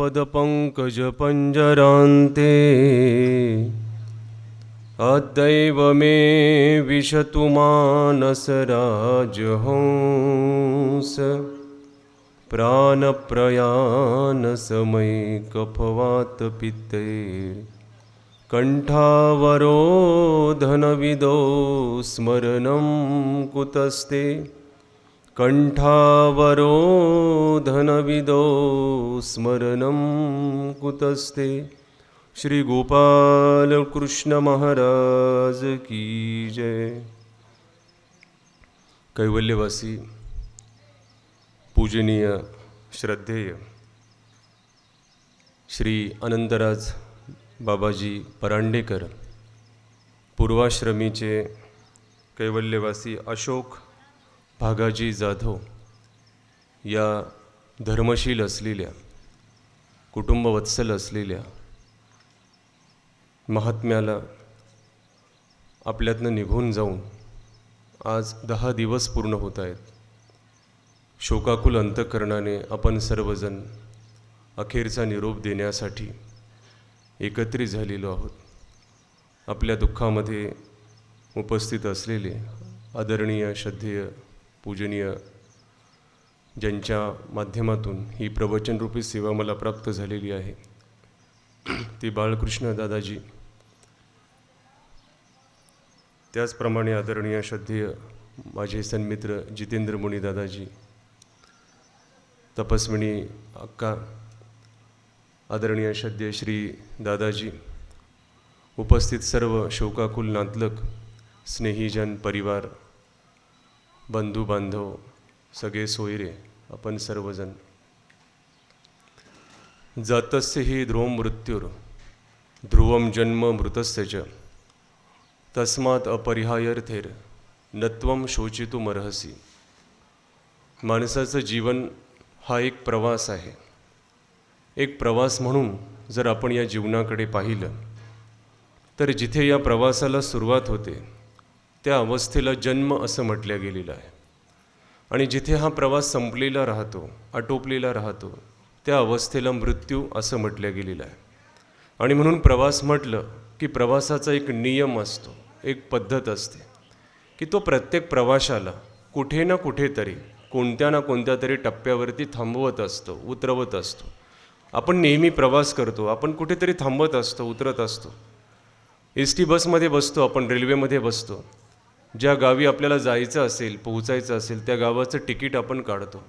पदपङ्कजपञ्जरान्ते अद्यैव मे विशतु मानसराजहंस प्राणप्रयाणसमये कफवातपित्तैर्कण्ठावरोधनविदो स्मरणं कुतस्ते कंठावरोधनविदो स्मरणं कुतस्ते। श्री गोपाल कृष्ण महाराज की जय। कैवल्यवासी पूजनीय श्रद्धेय श्री अनंतराज बाबाजी परांडेकर पूर्वाश्रमीचे कैवल्यवासी अशोक भागाजी जाधव या धर्मशील असलेल्या कुटुंबवत्सल असलेल्या महात्म्याला आपल्यातनं निघून जाऊन आज 10 दिवस पूर्ण होत आहेत। शोकाकुल अंतःकरणाने आपण सर्वजण अखेरचा निरोप देण्यासाठी एकत्रित झालेलो आहोत। आपल्या दुःखामध्ये उपस्थित असलेले आदरणीय श्रद्धेय पूजनीय ज्यांच्या माध्यमातून ही प्रवचनरूपी सेवा मला प्राप्त झालेली आहे ती बाळकृष्ण दादाजी, त्याचप्रमाणे आदरणीय श्रद्धेय माझे सन्मित्र जितेंद्र मुनी दादाजी, तपस्विनी अक्का, आदरणीय श्रद्धेय श्री दादाजी, उपस्थित सर्व शोकाकुल नातलग, स्नेहीजन, परिवार, बंधू बांधव, सगळे सोयरे, आपण सर्वजण। जातस्य हि ध्रुवं मृत्युर ध्रुवं जन्म मृतस्य च तस्मात् अपरिहार्यर्थेर नत्वं शोचितुमर्हसि। माणसाचं जीवन हा एक प्रवास आहे। एक प्रवास म्हणून जर आपण या जीवनाकडे पाहिलं तर जिथे या प्रवासाला सुरुवात होते त्या अवस्थेला जन्म असं म्हटलं गेलेलं आहे आणि जिथे हा प्रवास संपलेला राहतो, आटोपलेला राहतो, त्या अवस्थेला मृत्यू असं म्हटलं गेलेलं आहे। आणि म्हणून प्रवास म्हटलं की प्रवासाचा एक नियम असतो, एक पद्धत असते की तो प्रत्येक प्रवाशाला कुठे ना कुठेतरी कोणत्या ना कोणत्या तरी टप्प्यावरती थांबवत असतो, उतरवत असतो। आपण नेहमी प्रवास करतो, आपण कुठेतरी थांबत असतो, उतरत असतो। एस टी बसमध्ये बसतो, आपण रेल्वेमध्ये बसतो, ज्या गावी आपल्याला जायचं असेल, पोहोचायचं असेल त्या गावाचं तिकीट आपण काढतो।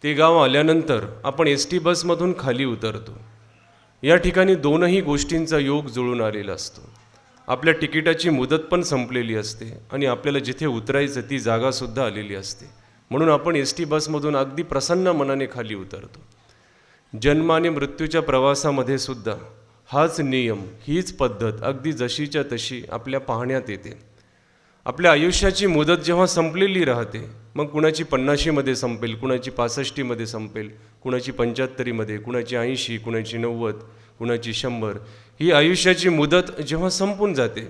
ते गाव आल्यानंतर आपण एस टी बसमधून खाली उतरतो। या ठिकाणी दोनही गोष्टींचा योग जुळून आलेला असतो। आपल्या तिकिटाची मुदत पण संपलेली असते आणि आपल्याला जिथे उतरायचं ती जागासुद्धा आलेली असते। म्हणून आपण एस टी बसमधून अगदी प्रसन्न मनाने खाली उतरतो। जन्म आणि मृत्यूच्या प्रवासामध्ये सुद्धा हाच नियम, हीच पद्धत अगदी जशीच्या तशी आपल्या पाहण्यात येते। आपल्या आयुष्याची मुदत जेव्हा संपलेली राहते, मग कुणाची 50मध्ये संपेल, कुणाची 65मध्ये संपेल, कुणाची 75मध्ये, कुणाची 80, कुणाची 90, कुणाची 100, ही आयुष्याची मुदत जेव्हा संपून जाते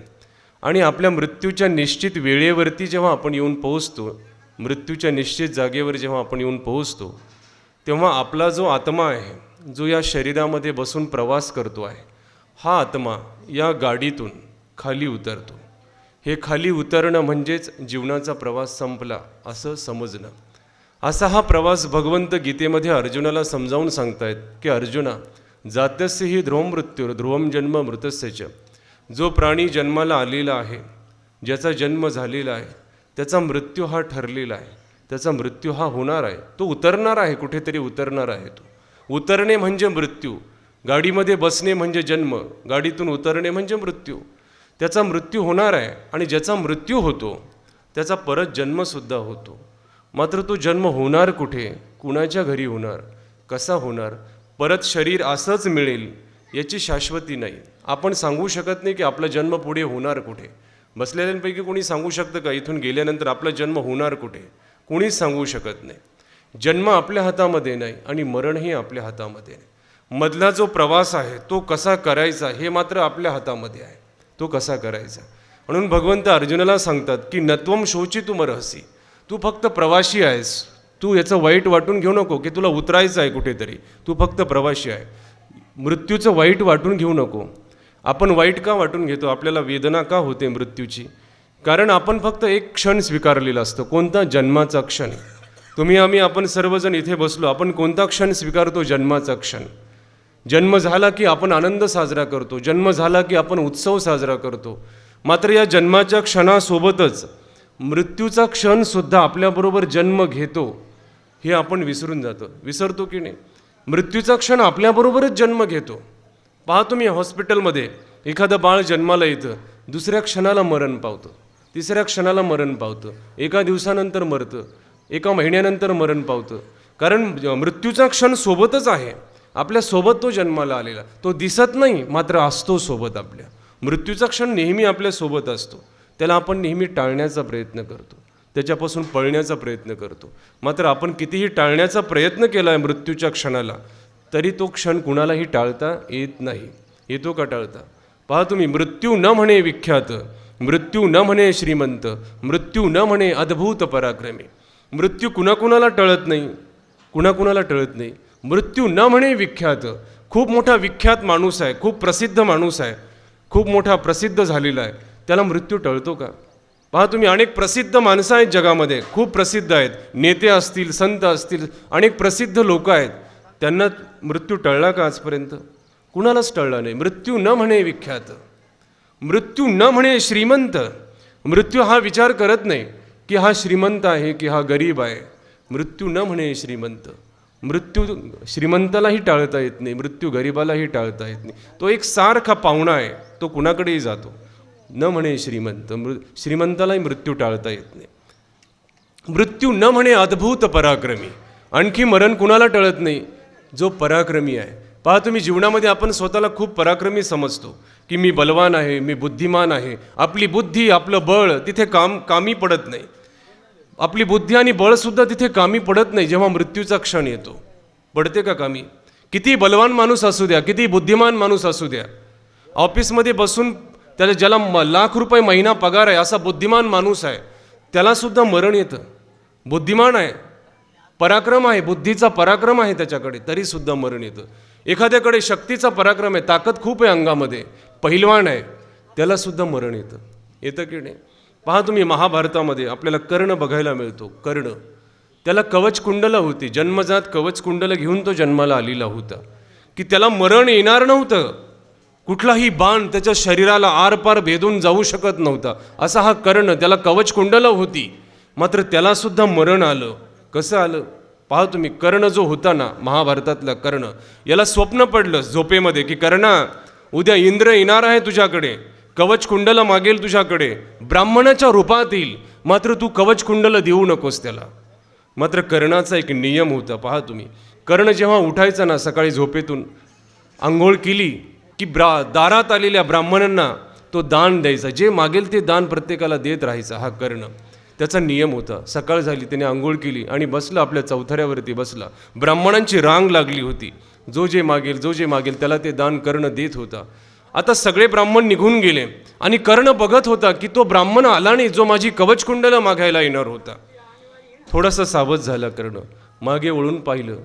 आणि आपल्या मृत्यूच्या निश्चित वेळेवरती जेव्हा आपण येऊन पोहोचतो, मृत्यूच्या निश्चित जागेवर जेव्हा आपण येऊन पोहोचतो, तेव्हा आपला जो आत्मा आहे, जो या शरीरामध्ये बसून प्रवास करतो आहे, हा आत्मा या गाडीतून खाली उतरतो। हे खाली उतरणं म्हणजेच जीवनाचा प्रवास संपला असं समजणं। असा हा प्रवास भगवंत गीतेमध्ये अर्जुनाला समजावून सांगतायत की अर्जुना, जातस्य हि ध्रुवं मृत्युर ध्रुवं जन्म मृतस्य च। जो प्राणी जन्माला आलेला आहे, ज्याचा जन्म झालेला आहे, त्याचा मृत्यू हा ठरलेला आहे, त्याचा मृत्यू हा होणार आहे, तो उतरणार आहे, कुठेतरी उतरणार आहे। तो उतरणे म्हणजे मृत्यू, गाडीमध्ये बसणे म्हणजे जन्म, गाडीतून उतरणे म्हणजे मृत्यू। त्याचा मृत्यू होणार आहे आणि ज्याचा मृत्यू होतो त्याचा परत जन्मसुद्धा होतो। मात्र तो जन्म होणार कुठे, कुणाच्या घरी होणार, कसा होणार, परत शरीर असंच मिळेल याची शाश्वती नाही। आपण सांगू शकत नाही की आपला जन्म पुढे होणार कुठे। बसलेल्यांपैकी कोणी सांगू शकतं का इथून गेल्यानंतर आपला जन्म होणार कुठे? कोणीच सांगू शकत नाही। जन्म आपल्या हातामध्ये नाही आणि मरणही आपल्या हातामध्ये नाही। मधला जो प्रवास आहे तो कसा करायचा हे मात्र आपल्या हातामध्ये आहे, तो कसा करायचा। म्हणून भगवंत अर्जुनाला सांगतात की नत्वम शोचितुमर्हसि। तू फक्त प्रवासी आहेस, तू याचं वाईट वाटून घेऊ नको की तुला उतरायचं आहे कुठेतरी, तू फक्त प्रवासी आहे। मृत्यूचं वाईट वाटून घेऊ नको. आपण वाईट का वाटून घेतो, आपल्याला वेदना का होते मृत्यूची? कारण आपण फक्त एक क्षण स्वीकारलेला असतो. कोणता? जन्माचा क्षण. आम्ही आपण सर्वजण इथे बसलो, आपण कोणता क्षण स्वीकारतो? जन्माचा क्षण. जन्म झाला की आपण आनंद साजरा करतो, जन्म झाला की आपण उत्सव साजरा करतो. मात्र या जन्माच्या क्षणासोबतच मृत्यूचा क्षणसुद्धा आपल्याबरोबर जन्म घेतो हे आपण विसरून जातो. विसरतो की नाही? मृत्यूचा क्षण आपल्याबरोबरच जन्म घेतो. पहा तुम्ही, हॉस्पिटलमध्ये एखादं बाळ जन्माला येतं, दुसऱ्या क्षणाला मरण पावतं, तिसऱ्या क्षणाला मरण पावतं, एका दिवसानंतर मरतं, एका महिन्यानंतर मरण पावतं. कारण मृत्यूचा क्षण सोबतच आहे, आपल्यासोबत तो जन्माला आलेला. तो दिसत नाही, मात्र असतो सोबत आपल्या. मृत्यूचा क्षण नेहमी आपल्यासोबत असतो. त्याला आपण नेहमी टाळण्याचा प्रयत्न करतो, त्याच्यापासून पळण्याचा प्रयत्न करतो. मात्र आपण कितीही टाळण्याचा प्रयत्न केला आहे मृत्यूच्या क्षणाला, तरी तो क्षण कुणालाही टाळता येत नाही. येतो का टाळता? पहा तुम्ही, मृत्यू न म्हणे विख्यात, मृत्यू न म्हणे श्रीमंत, मृत्यू न म्हणे अद्भुत पराक्रमी. मृत्यू कुणाकुणाला टळत नाही, कुणाकुणाला टळत नाही. मृत्यू न म्हणे विख्यात. खूप मोठा विख्यात माणूस आहे, खूप प्रसिद्ध माणूस आहे, खूप मोठा प्रसिद्ध झालेला आहे, त्याला मृत्यू टळतो का? पहा तुम्ही, अनेक प्रसिद्ध माणसं आहेत जगामध्ये, खूप प्रसिद्ध आहेत, नेते असतील, संत असतील, अनेक प्रसिद्ध लोक आहेत, त्यांना मृत्यू टळला का आजपर्यंत? कुणालाच टळला नाही. मृत्यू न म्हणे विख्यात, मृत्यू न म्हणे श्रीमंत. मृत्यू हा विचार करत नाही की हा श्रीमंत आहे की हा गरीब आहे. मृत्यू न म्हणे श्रीमंत. मृत्यू श्रीमंतालाही टाळता येत नाही, मृत्यू गरीबालाही टाळता येत नाही. तो एक सारखा पाहुणा आहे, तो कुणाकडेही जातो. न म्हणे श्रीमंत, श्रीमंतालाही मृत्यू टाळता येत नाही. मृत्यू न म्हणे अद्भुत पराक्रमी. आणखी मरण कुणाला टळत नाही? जो पराक्रमी आहे. पहा तुम्ही, जीवनामध्ये आपण स्वतःला खूप पराक्रमी समजतो की मी बलवान आहे, मी बुद्धिमान आहे. आपली बुद्धी, आपलं बळ तिथे कामी पडत नाही. आपली बुद्धी आणि बळसुद्धा तिथे कामी पडत नाही. जेव्हा मृत्यूचा क्षण येतो, पडते का कामी? किती बलवान माणूस असू द्या, किती बुद्धिमान माणूस असू द्या, ऑफिसमध्ये बसून ज्याला ₹1,00,000 महिना पगार आहे असा बुद्धिमान माणूस आहे, त्यालासुद्धा मरण येतं. बुद्धिमान आहे, पराक्रम आहे, बुद्धीचा पराक्रम आहे त्याच्याकडे, तरीसुद्धा मरण येतं. एखाद्याकडे शक्तीचा पराक्रम आहे, ताकद खूप आहे अंगामध्ये, पहिलवान आहे, त्यालासुद्धा मरण येतं. येतं की नाही? पहा तुम्ही, महाभारतामध्ये आपल्याला कर्ण बघायला मिळतो. कर्ण, त्याला कवचकुंडलं होती, जन्मजात कवचकुंडलं घेऊन तो जन्माला आलेला होता की त्याला मरण येणार नव्हतं. कुठलाही बाण त्याच्या शरीराला आरपार भेदून जाऊ शकत नव्हता, असा हा कर्ण. त्याला कवचकुंडलं होती, मात्र त्यालासुद्धा मरण आलं. कसं आलं? पहा तुम्ही, कर्ण जो होता ना, महाभारतातला कर्ण, याला स्वप्न पडलं झोपेमध्ये की कर्णा, उद्या इंद्र येणार आहे तुझ्याकडे, कवचकुंडलं मागेल तुझ्याकडे, ब्राह्मणाच्या रूपात येईल, मात्र तू कवचकुंडलं देऊ नकोस त्याला. मात्र कर्णाचा एक नियम होता. पहा तुम्ही, कर्ण जेव्हा उठायचा ना सकाळी झोपेतून, आंघोळ केली की दारात आलेल्या ब्राह्मणांना तो दान द्यायचा. जे मागेल ते दान प्रत्येकाला देत राहायचा. हा कर्ण, त्याचा नियम होता. सकाळ झाली, त्याने आंघोळ केली आणि बसला, आपल्या चौथऱ्यावरती बसला. ब्राह्मणांची रांग लागली होती, जो जे मागेल त्याला ते दान कर्ण देत होता. आता सगळे ब्राह्मण निघून गेले आणि कर्ण बघत होता की तो ब्राह्मण आला नाही जो माझी कवचकुंडलं मागायला येणार होता. थोडासा सावध झाला कर्ण, मागे वळून पाहिलं.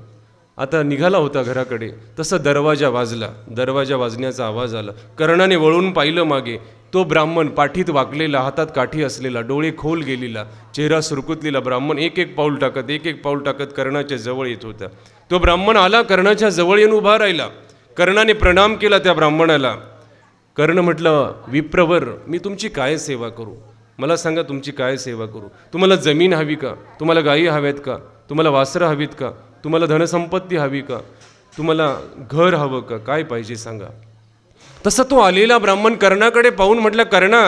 आता निघाला होता घराकडे, तसं दरवाजा वाजला. दरवाजा वाजण्याचा आवाज आला. कर्णाने वळून पाहिलं मागे, तो ब्राह्मण पाठीत वाकलेला, हातात काठी असलेला, डोळे खोल गेलेला, चेहरा सुरकुतलेला ब्राह्मण एक एक पाऊल टाकत कर्णाच्या जवळ येत होता. तो ब्राह्मण आला, कर्णाच्या जवळ येऊन उभा राहिला. कर्णाने प्रणाम केला त्या ब्राह्मणाला. कर्ण म्हटलं, विप्रवर, मी तुमची काय सेवा करू? मला सांगा, तुमची काय सेवा करू? तुम्हाला जमीन हवी का? तुम्हाला गायी हव्यात का? तुम्हाला वासरं हवीत का? तुम्हाला धनसंपत्ती हवी का? तुम्हाला घर हवं का? काय पाहिजे सांगा. तसं तो आलेला ब्राह्मण कर्णाकडे पाहून म्हटलं, कर्णा,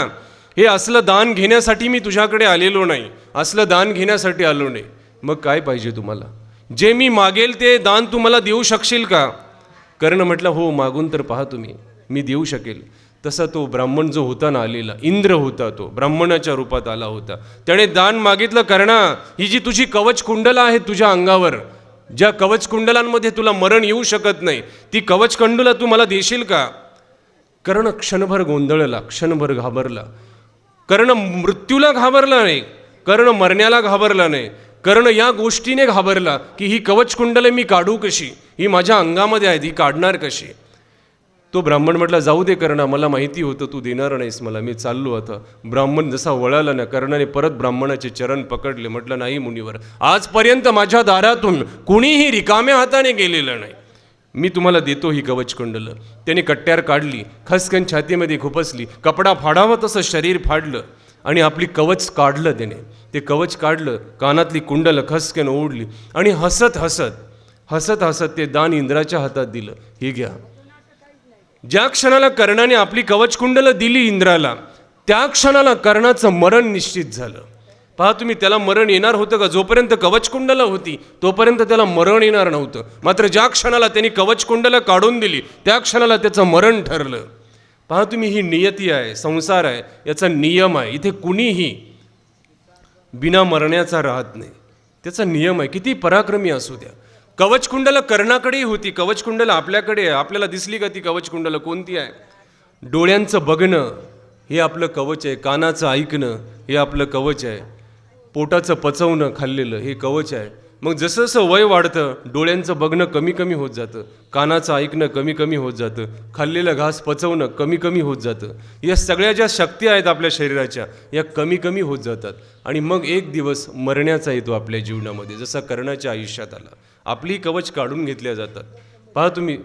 हे असलं दान घेण्यासाठी मी तुझ्याकडे आलेलो नाही, असलं दान घेण्यासाठी आलो नाही. मग काय पाहिजे तुम्हाला? जे मी मागेल ते दान तू मला देऊ शकशील का? कर्ण म्हटलं, हो, मागून तर पहा तुम्ही, मी देऊ शकेल. तसा तो ब्राह्मण जो होता ना आलेला, इंद्र होता, तो ब्राह्मणाच्या रूपात आला होता. त्याने दान मागितलं, कर्णा, ही जी तुझी कवचकुंडलं आहेत तुझ्या अंगावर, ज्या कवचकुंडलांमध्ये तुला मरण येऊ शकत नाही, ती कवचकुंडलं तू मला देशील का? कर्ण क्षणभर गोंधळला, क्षणभर घाबरला. कर्ण मृत्यूला घाबरला नाही, कर्ण मरण्याला घाबरला नाही. कर्ण या गोष्टीने घाबरला की ही कवचकुंडले मी काढू कशी? ही माझ्या अंगामध्ये आहेत, ही काढणार कशी? तो ब्राह्मण म्हटला, जाऊ दे कर्णा, मला माहिती होतं तू देणार नाहीस मला, मी चाललो आता. ब्राह्मण जसा वळाला ना, कर्णाने परत ब्राह्मणाचे चरण पकडले. म्हटलं, नाही मुनिवर, आजपर्यंत माझ्या दारातून कुणीही रिकाम्या हाताने गेलेलं नाही. मी तुम्हाला देतो ही कवचकुंडलं. त्याने कट्ट्यार काढली, खसकन छातीमध्ये खुपसली, कपडा फाडावा तसं शरीर फाडलं आणि आपली कवच काढलं. त्याने ते कवच काढलं, कानातली कुंडलं खसकन ओढली आणि हसत हसत ते दान इंद्राच्या हातात दिलं. हे घ्या. ज्या क्षणाला कर्णाने आपली कवचकुंडलं दिली इंद्राला, त्या क्षणाला कर्णाचं मरण निश्चित झालं. पहा तुम्ही, त्याला मरण येणार होतं का? जोपर्यंत कवचकुंडलं होती तोपर्यंत त्याला मरण येणार नव्हतं. मात्र ज्या क्षणाला त्यांनी कवचकुंडलं काढून दिली त्या क्षणाला त्याचं मरण ठरलं. पहा तुम्ही, ही नियती आहे, संसार आहे, याचा नियम आहे. इथे कुणीही बिना मरण्याचा राहत नाही. त्याचा नियम आहे, किती पराक्रमी असू द्या. कवचकुंडलं कर्णाकडेही होती, कवचकुंडलं आपल्याकडे आहे. आपल्याला दिसली का ती कवचकुंडलं? कोणती आहे? डोळ्यांचं बघणं हे आपलं कवच आहे, कानाचं ऐकणं हे आपलं कवच आहे, पोटाचं पचवणं खाल्लेलं हे कवच आहे. मग जसं जसं वय वाढतं डोळ्यांचं बघणं कमी कमी होत जातं, कानाचं ऐकणं कमी कमी होत जातं, खाल्लेलं घास पचवणं कमी कमी होत जातं. या सगळ्या ज्या शक्ती आहेत आपल्या शरीराच्या या कमी कमी होत जातात आणि मग एक दिवस मरण्याचा येतो आपल्या जीवनामध्ये, जसा कर्णाच्या आयुष्यात आला. आपली कवच काढून घेतल्या जातात. पहा तुम्ही,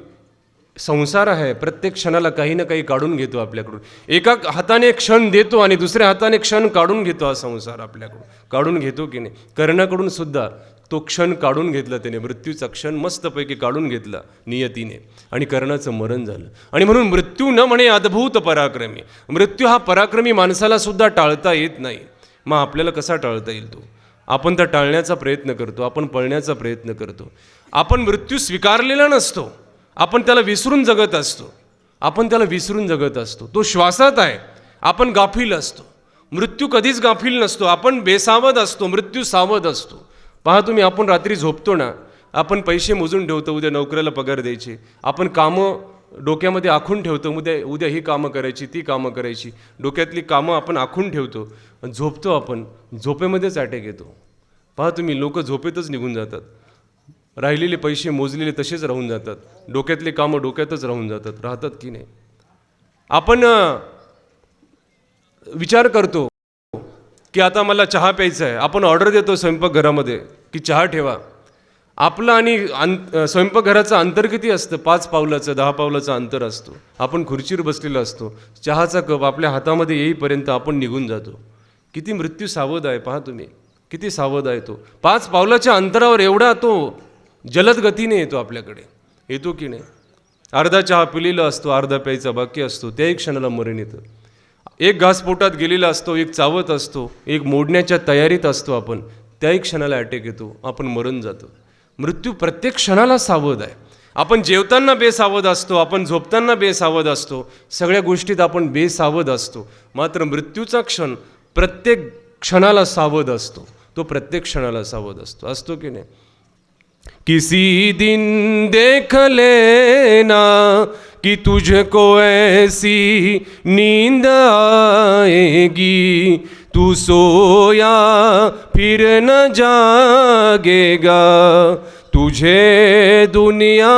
संसार आहे, प्रत्येक क्षणाला काही ना काही काढून घेतो आपल्याकडून. एका हाताने क्षण देतो आणि दुसऱ्या हाताने क्षण काढून घेतो. हा संसार आपल्याकडून काढून घेतो की नाही? कर्णाकडून सुद्धा तो क्षण काढून घेतला त्याने, मृत्यूचा क्षण मस्तपैकी काढून घेतला नियतीने आणि कर्णाचं मरण झालं. आणि म्हणून मृत्यू न म्हणे अद्भुत पराक्रमी. मृत्यू हा पराक्रमी माणसाला सुद्धा टाळता येत नाही. मग आपल्याला कसा टाळता येईल तो? आपण तर टाळण्याचा प्रयत्न करतो, आपण पळण्याचा प्रयत्न करतो. आपण मृत्यू स्वीकारलेला नसतो, आपण त्याला विसरून जगत असतो. तो श्वासात आहे, आपण गाफील असतो. मृत्यू कधीच गाफील नसतो, आपण बेसावध असतो, मृत्यू सावध असतो. पहा तुम्ही, आपण रात्री झोपतो ना, आपण पैसे मोजून ठेवतो, उद्या नोकऱ्याला पगार द्यायचे. आपण कामं डोक्यामध्ये आखून ठेवतो, उद्या ही कामं करायची, ती कामं करायची. डोक्यातली कामं आपण आखून ठेवतो. झोपतो, आपण झोपेमध्येच अटॅक येतो. पहा तुम्ही, लोक झोपेतच निघून जातात. राहिलेले पैसे मोजलेले तसेच राहून जातात, डोक्यातले कामं डोक्यातच राहतात की नाही? आपण विचार करतो की आता मला चहा प्यायचा आहे, आपण ऑर्डर देतो स्वयंपाकघरामध्ये की चहा ठेवा. आपलं आणि स्वयंपाकघराचं अंतर किती असतं? 5 पावलाचं 10 पावलाचं अंतर असतो. आपण खुर्चीवर बसलेलो असतो, चहाचा कप आपल्या हातामध्ये येईपर्यंत आपण निघून जातो. किती मृत्यू सावध आहे, पहा तुम्ही, किती सावध आहे तो. 5 पावलाच्या अंतरावर एवढा तो जलद गतीने येतो आपल्याकडे, येतो की नाही? अर्धा चहा पिलेला असतो, अर्धा प्यायचा बाकी असतो, त्याही क्षणाला मरण येतं. एक घास पोटात गेलेला असतो, एक चावत असतो, एक मोडण्याच्या तयारीत असतो आपण, त्याही क्षणाला अटॅक येतो, आपण मरण जातो. मृत्यू प्रत्येक क्षणाला सावध आहे. आपण जेवताना बेसावध असतो, आपण झोपताना बेसावध असतो, सगळ्या गोष्टीत आपण बेसावध असतो. मात्र मृत्यूचा क्षण प्रत्येक क्षणाला सावध असतो, तो प्रत्येक क्षणाला सावध असतो की नाही? किसी दिन देख लेना कि तुझको ऐसी नींद आएगी, तू सोया फिर न जागेगा, तुझे दुनिया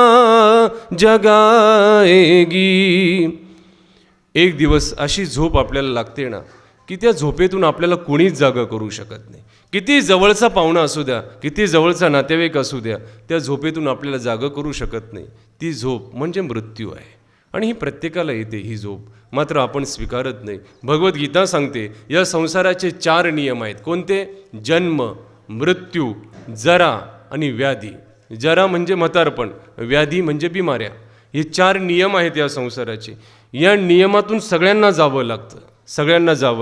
जगाएगी. एक दिवस अशी झोप आपल्याला लागते ना की त्या झोपेतून आपल्याला कोणीच जागा करू शकत नाही. किती जवळचा पाहुणा असू द्या, किती जवळचा नातेवाईक असू द्या, त्या झोपेतून आपल्याला जागा करू शकत नाही. ती झोप म्हणजे मृत्यू आहे आणि ही प्रत्येकाला येते ही झोप, मात्र आपण स्वीकारत नाही. भगवद्गीता सांगते या संसाराचे 4 नियम आहेत. कोणते? जन्म, मृत्यू, जरा आणि व्याधी. जरा म्हणजे म्हातारपण, व्याधी म्हणजे बिमाऱ्या. हे 4 नियम आहेत या संसाराचे. या नियमातून सगळ्यांना जावं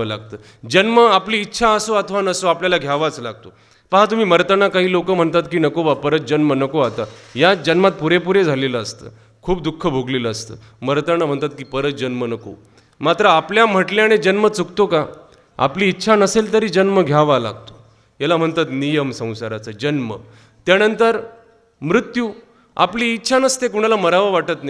लागतं. जन्म आपली इच्छा असो अथवा नसो आपल्याला घ्यावाच लागतो. पहा तुम्ही, मरताना काही लोक म्हणतात की नको बा, परत जन्म नको, आता या जन्मात पुरेपुरे झालेलं असतं, खूप दुःख भोगलेलं असतं. मरताना म्हणतात की परत जन्म नको. मात्र आपल्या म्हटल्याने जन्म चुकतो का? आपली इच्छा नसेल तरी जन्म घ्यावा लागतो. याला म्हणतात नियम संसाराचा. जन्म, त्यानंतर मृत्यू. आपली इच्छा नसते, कुणालाच मरावं वाटत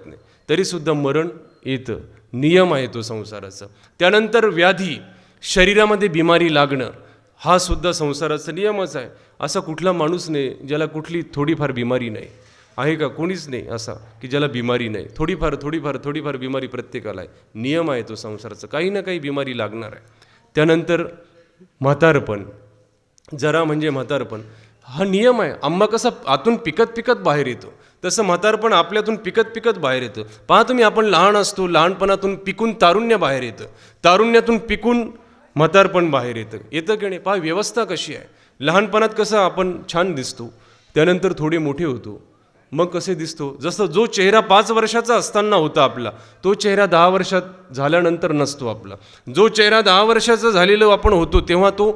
नाही, तरीसुद्धा मरण येतं. नियम आहे तो संसाराचा. त्यानंतर व्याधी, शरीरामध्ये बिमारी लागणं, हा सुद्धा संसाराचा नियमच आहे. असा कुठला माणूस नाही ज्याला कुठली थोडीफार बिमारी नाही. आहे का? कोणीच नाही असा की ज्याला बिमारी नाही. थोडीफार बिमारी प्रत्येकाला आहे. नियम आहे तो संसाराचा, काही ना काही बिमारी लागणार आहे. त्यानंतर म्हातारपण, जरा म्हणजे म्हातारपण, हा नियम आहे. आंबा कसा आतून पिकत बाहेर येतो, तसं म्हातारपण आपल्यातून पिकत बाहेर येतं. पहा तुम्ही, आपण लहान असतो, लहानपणातून पिकून तारुण्य बाहेर येतं, तारुण्यातून पिकून म्हातारपण बाहेर येतं की नाही? पहा व्यवस्था कशी आहे. लहानपणात कसं आपण छान दिसतो, त्यानंतर थोडे मोठे होतो, मग कसे दिसतो? जसं जो चेहरा 5 वर्षाचा असताना होता आपला, तो चेहरा 10 वर्षात झाल्यानंतर नसतो आपला. जो चेहरा 10 वर्षाचा झालेला आपण होतो तेव्हा तो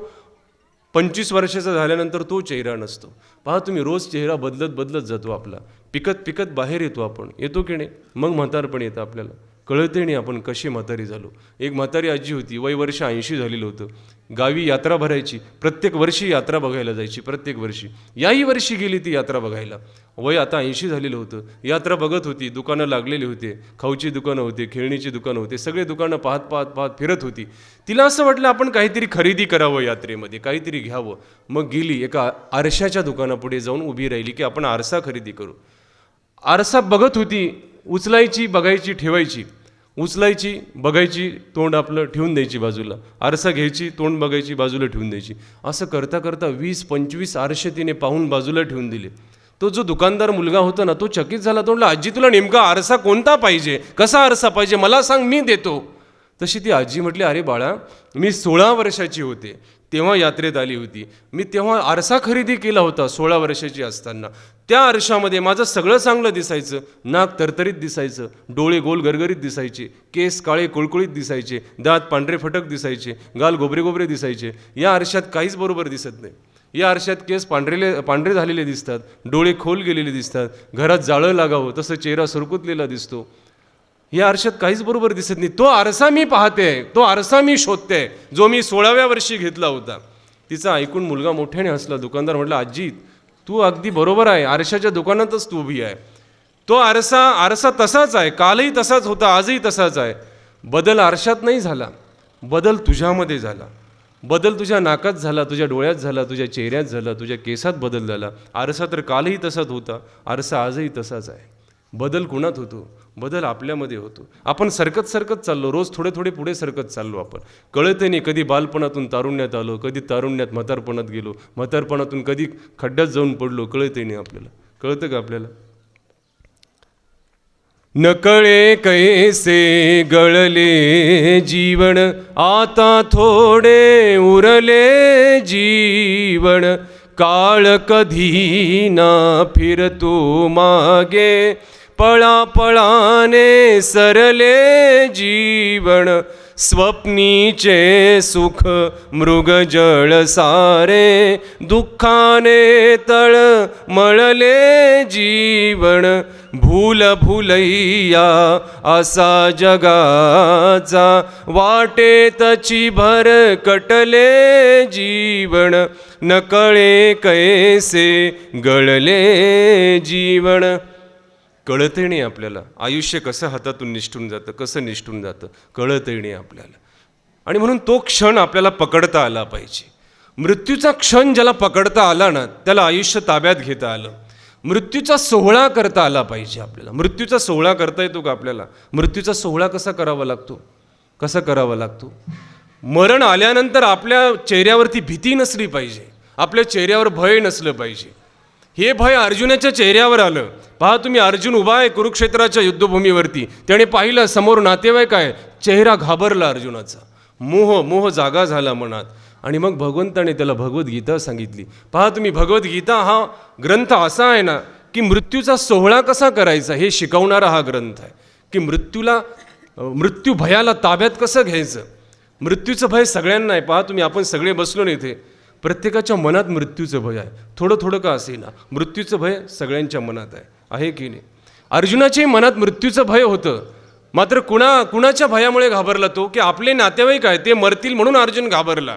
25 वर्षाचा झाल्यानंतर तो चेहरा नसतो. पहा तुम्ही, रोज चेहरा बदलत जातो आपला, पिकत बाहेर येतो की नाही? मग म्हातारपण येतं आपल्याला, कळते नाही आपण कशी म्हातारी झालो. एक म्हातारी आजी होती, वय वर्ष 80 झालेलं होतं. गावी यात्रा भरायची, प्रत्येक वर्षी यात्रा बघायला जायची, प्रत्येक वर्षी. याही वर्षी गेली ती यात्रा बघायला. वय आता 80 झालेलं होतं. यात्रा बघत होती, दुकानं लागलेली होते, खाऊची दुकानं होते, खेळणीची दुकानं होते, सगळे दुकानं पाहत फिरत होती. तिला असं वाटलं आपण काहीतरी खरेदी करावं, यात्रेमध्ये काहीतरी घ्यावं. मग गेली एका आरशाच्या दुकानापुढे जाऊन उभी राहिली की आपण आरसा खरेदी करू. आरसा बघत होती, उचलायची, बघायची, ठेवायची, उचलायची, बघायची, तोंड आपलं ठेवून द्यायची बाजूला, आरसा घ्यायची, तोंड बघायची, बाजूला ठेवून द्यायची. असं करता 20-25 आरसे तिने पाहून बाजूला ठेवून दिले. तो जो दुकानदार मुलगा होता ना, तो चकित झाला. तो म्हणला, आजी तुला नेमका आरसा कोणता पाहिजे, कसा आरसा पाहिजे, मला सांग, मी देतो. तशी ती आजी म्हटली, अरे बाळा, मी 16 वर्षाची होते तेव्हा यात्रेत आली होती. मी तेव्हा आरसा खरेदी केला होता 16 वर्षाची असताना. त्या आरशामध्ये माझं सगळं चांगलं दिसायचं. नाक तरतरीत दिसायचं, डोळे गोल गरगरीत दिसायचे, केस काळे कुळकुळीत दिसायचे, दात पांढरे फटक दिसायचे, गाल गोबरे दिसायचे. या आरशात काहीच बरोबर दिसत नाही. या आरशात केस पांढरे झालेले दिसतात, डोळे खोल गेलेले दिसतात, घरात जाळं लागावं तसं चेहरा सुरकुतलेला दिसतो. या आरशात काहीच बरोबर दिसत नाही. तो आरसा मी पाहते, तो आरसा मी शोधते, जो मी 16व्या वर्षी घेतला होता. तिचं ऐकून मुलगा मोठ्याने हसला. दुकानदार म्हटला, आजी तू अगदी बरोबर आहे, आरशाच्या दुकानातच तू उभी आहे. तो आरसा तसाच आहे, कालही तसाच होता, आजही तसाच आहे. बदल आरशात नाही झाला, बदल तुझ्यामध्ये झाला. बदल तुझ्या नाकात झाला, तुझ्या डोळ्यात झाला, तुझ्या चेहऱ्यात झाला, तुझ्या केसात बदल झाला. आरसा तर कालही तसाच होता, आरसा आजही तसाच आहे. बदल कुणात होतो? बदल आपल्यामध्ये होतो. आपण सरकत चाललो, रोज थोडे पुढे सरकत चाललो. आपण कळतही नाही, कधी बालपणातून तारुण्यात आलो, कधी तारुण्यात म्हातारपणात गेलो, म्हातारपणातून कधी खड्ड्यात जाऊन पडलो, कळतही नाही आपल्याला. कळतं का आपल्याला? नकळे कैसे गळले जीवन, आता थोडे उरले जीवन. काळ कधी ना फिरतो मागे, पळापळाने सरले जीवन. स्वप्नीचे सुख मृगजळ सारे, दुःखाने तळ मळले जीवन. भूलैया असा जगाचा, वाटेतची भर कटले जीवन. नकळे कैसे गळले जीवन. कळतही नाही आपल्याला आयुष्य कसं हातातून निष्ठून जातं, कसं निष्ठून जातं, कळतही नाही आपल्याला. आणि म्हणून तो क्षण आपल्याला पकडता आला पाहिजे. मृत्यूचा क्षण ज्याला पकडता आला ना, त्याला आयुष्य ताब्यात घेता आलं. मृत्यूचा सोहळा करता आला पाहिजे आपल्याला. मृत्यूचा सोहळा करता येतो का आपल्याला? मृत्यूचा सोहळा कसा करावा लागतो? मरण आल्यानंतर आपल्या चेहऱ्यावरती भीती नसली पाहिजे, आपल्या चेहऱ्यावर भय नसलं पाहिजे. हे भय अर्जुनाच्या चेहऱ्यावर आलं. पहा तुम्ही, अर्जुन उभा आहे कुरुक्षेत्राच्या युद्धभूमीवरती, त्याने पाहिलं समोर नातेवाईक आहे, चेहरा घाबरला अर्जुनाचा, मोह जागा झाला मनात. आणि मग भगवंताने त्याला भगवद्गीता सांगितली. पहा तुम्ही, भगवद्गीता हा ग्रंथ असा आहे ना की मृत्यूचा सोहळा कसा करायचा हे शिकवणारा हा ग्रंथ आहे. की मृत्यू भयाला ताब्यात कसं घ्यायचं. मृत्यूचं भय सगळ्यांना आहे. पहा तुम्ही, आपण सगळे बसलो नाही इथे, प्रत्येकाच्या मनात मृत्यूचं भय आहे. थोडं का असेना, मृत्यूचं भय सगळ्यांच्या मनात आहे की नाही? अर्जुनाच्याही मनात मृत्यूचं भय होतं. मात्र कुणाच्या भयामुळे घाबरला तो? की आपले नातेवाईक आहे ते मरतील म्हणून अर्जुन घाबरला.